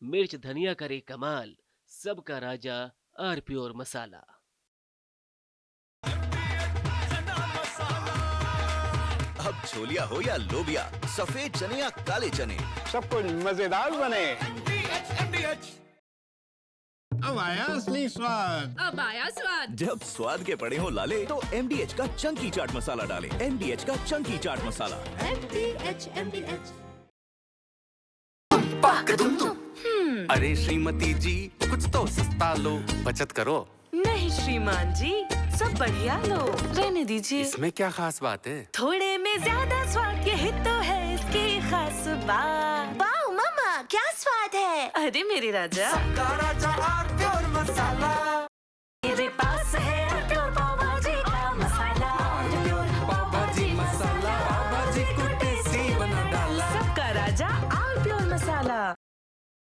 मिर्च धनिया करे कमाल, सबका राजा आर प्योर मसाला। अब छोलिया हो या लोबिया, सफेद चने या काले चने, सब कुछ मजेदार बने। अब आया असली स्वाद। अब आया स्वाद। जब स्वाद के पड़े हो लाले तो MDH का चंकी चाट मसाला डालें। MDH का चंकी चाट मसाला। MDH। अरे श्रीमती जी, कुछ तो सस्ता लो, बचत करो। नहीं श्रीमान जी, सब बढ़िया लो, रहने दीजिए। इसमें क्या खास बात है? थोड़े में ज्यादा स्वाद, यही तो है इसकी खास बात। वाओ मामा, क्या स्वाद है। अरे मेरे राजा, सबका राजा आर प्योर मसाला। मेरे पास है आर प्योर पाव भाजी का मसाला। आर प्योर पाव भाजी मसाला, पाव भाजी को टेस्टी बना डाला। सबका राजा आर प्योर मसाला।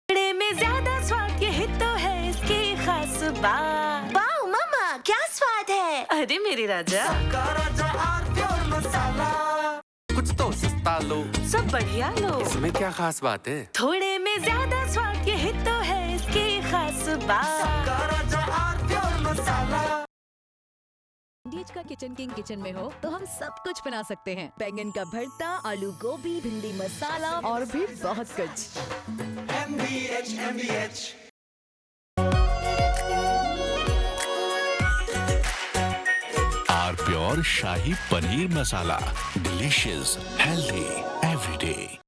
थोड़े में ज्यादा स्वाद, यही तो है इसकी खास बात। वाओ मामा, क्या स्वाद है। अरे मेरे राजा, सबका राजा आर प्योर मसाला। कुछ तो सस्ता लो, सब बढ़िया लो, इसमें क्या खास बात है? थोड़े में ज्यादा स्वाद, यही तो है इसकी खास बात। सबका राजा आर प्योर मसाला। MDH का किचन किंग किचन में हो तो हम सब कुछ बना सकते हैं। बैंगन का भरता, आलू गोभी, भिंडी मसाला और भी बहुत कुछ। MDH। R pure shahi paneer masala, delicious, healthy, everyday.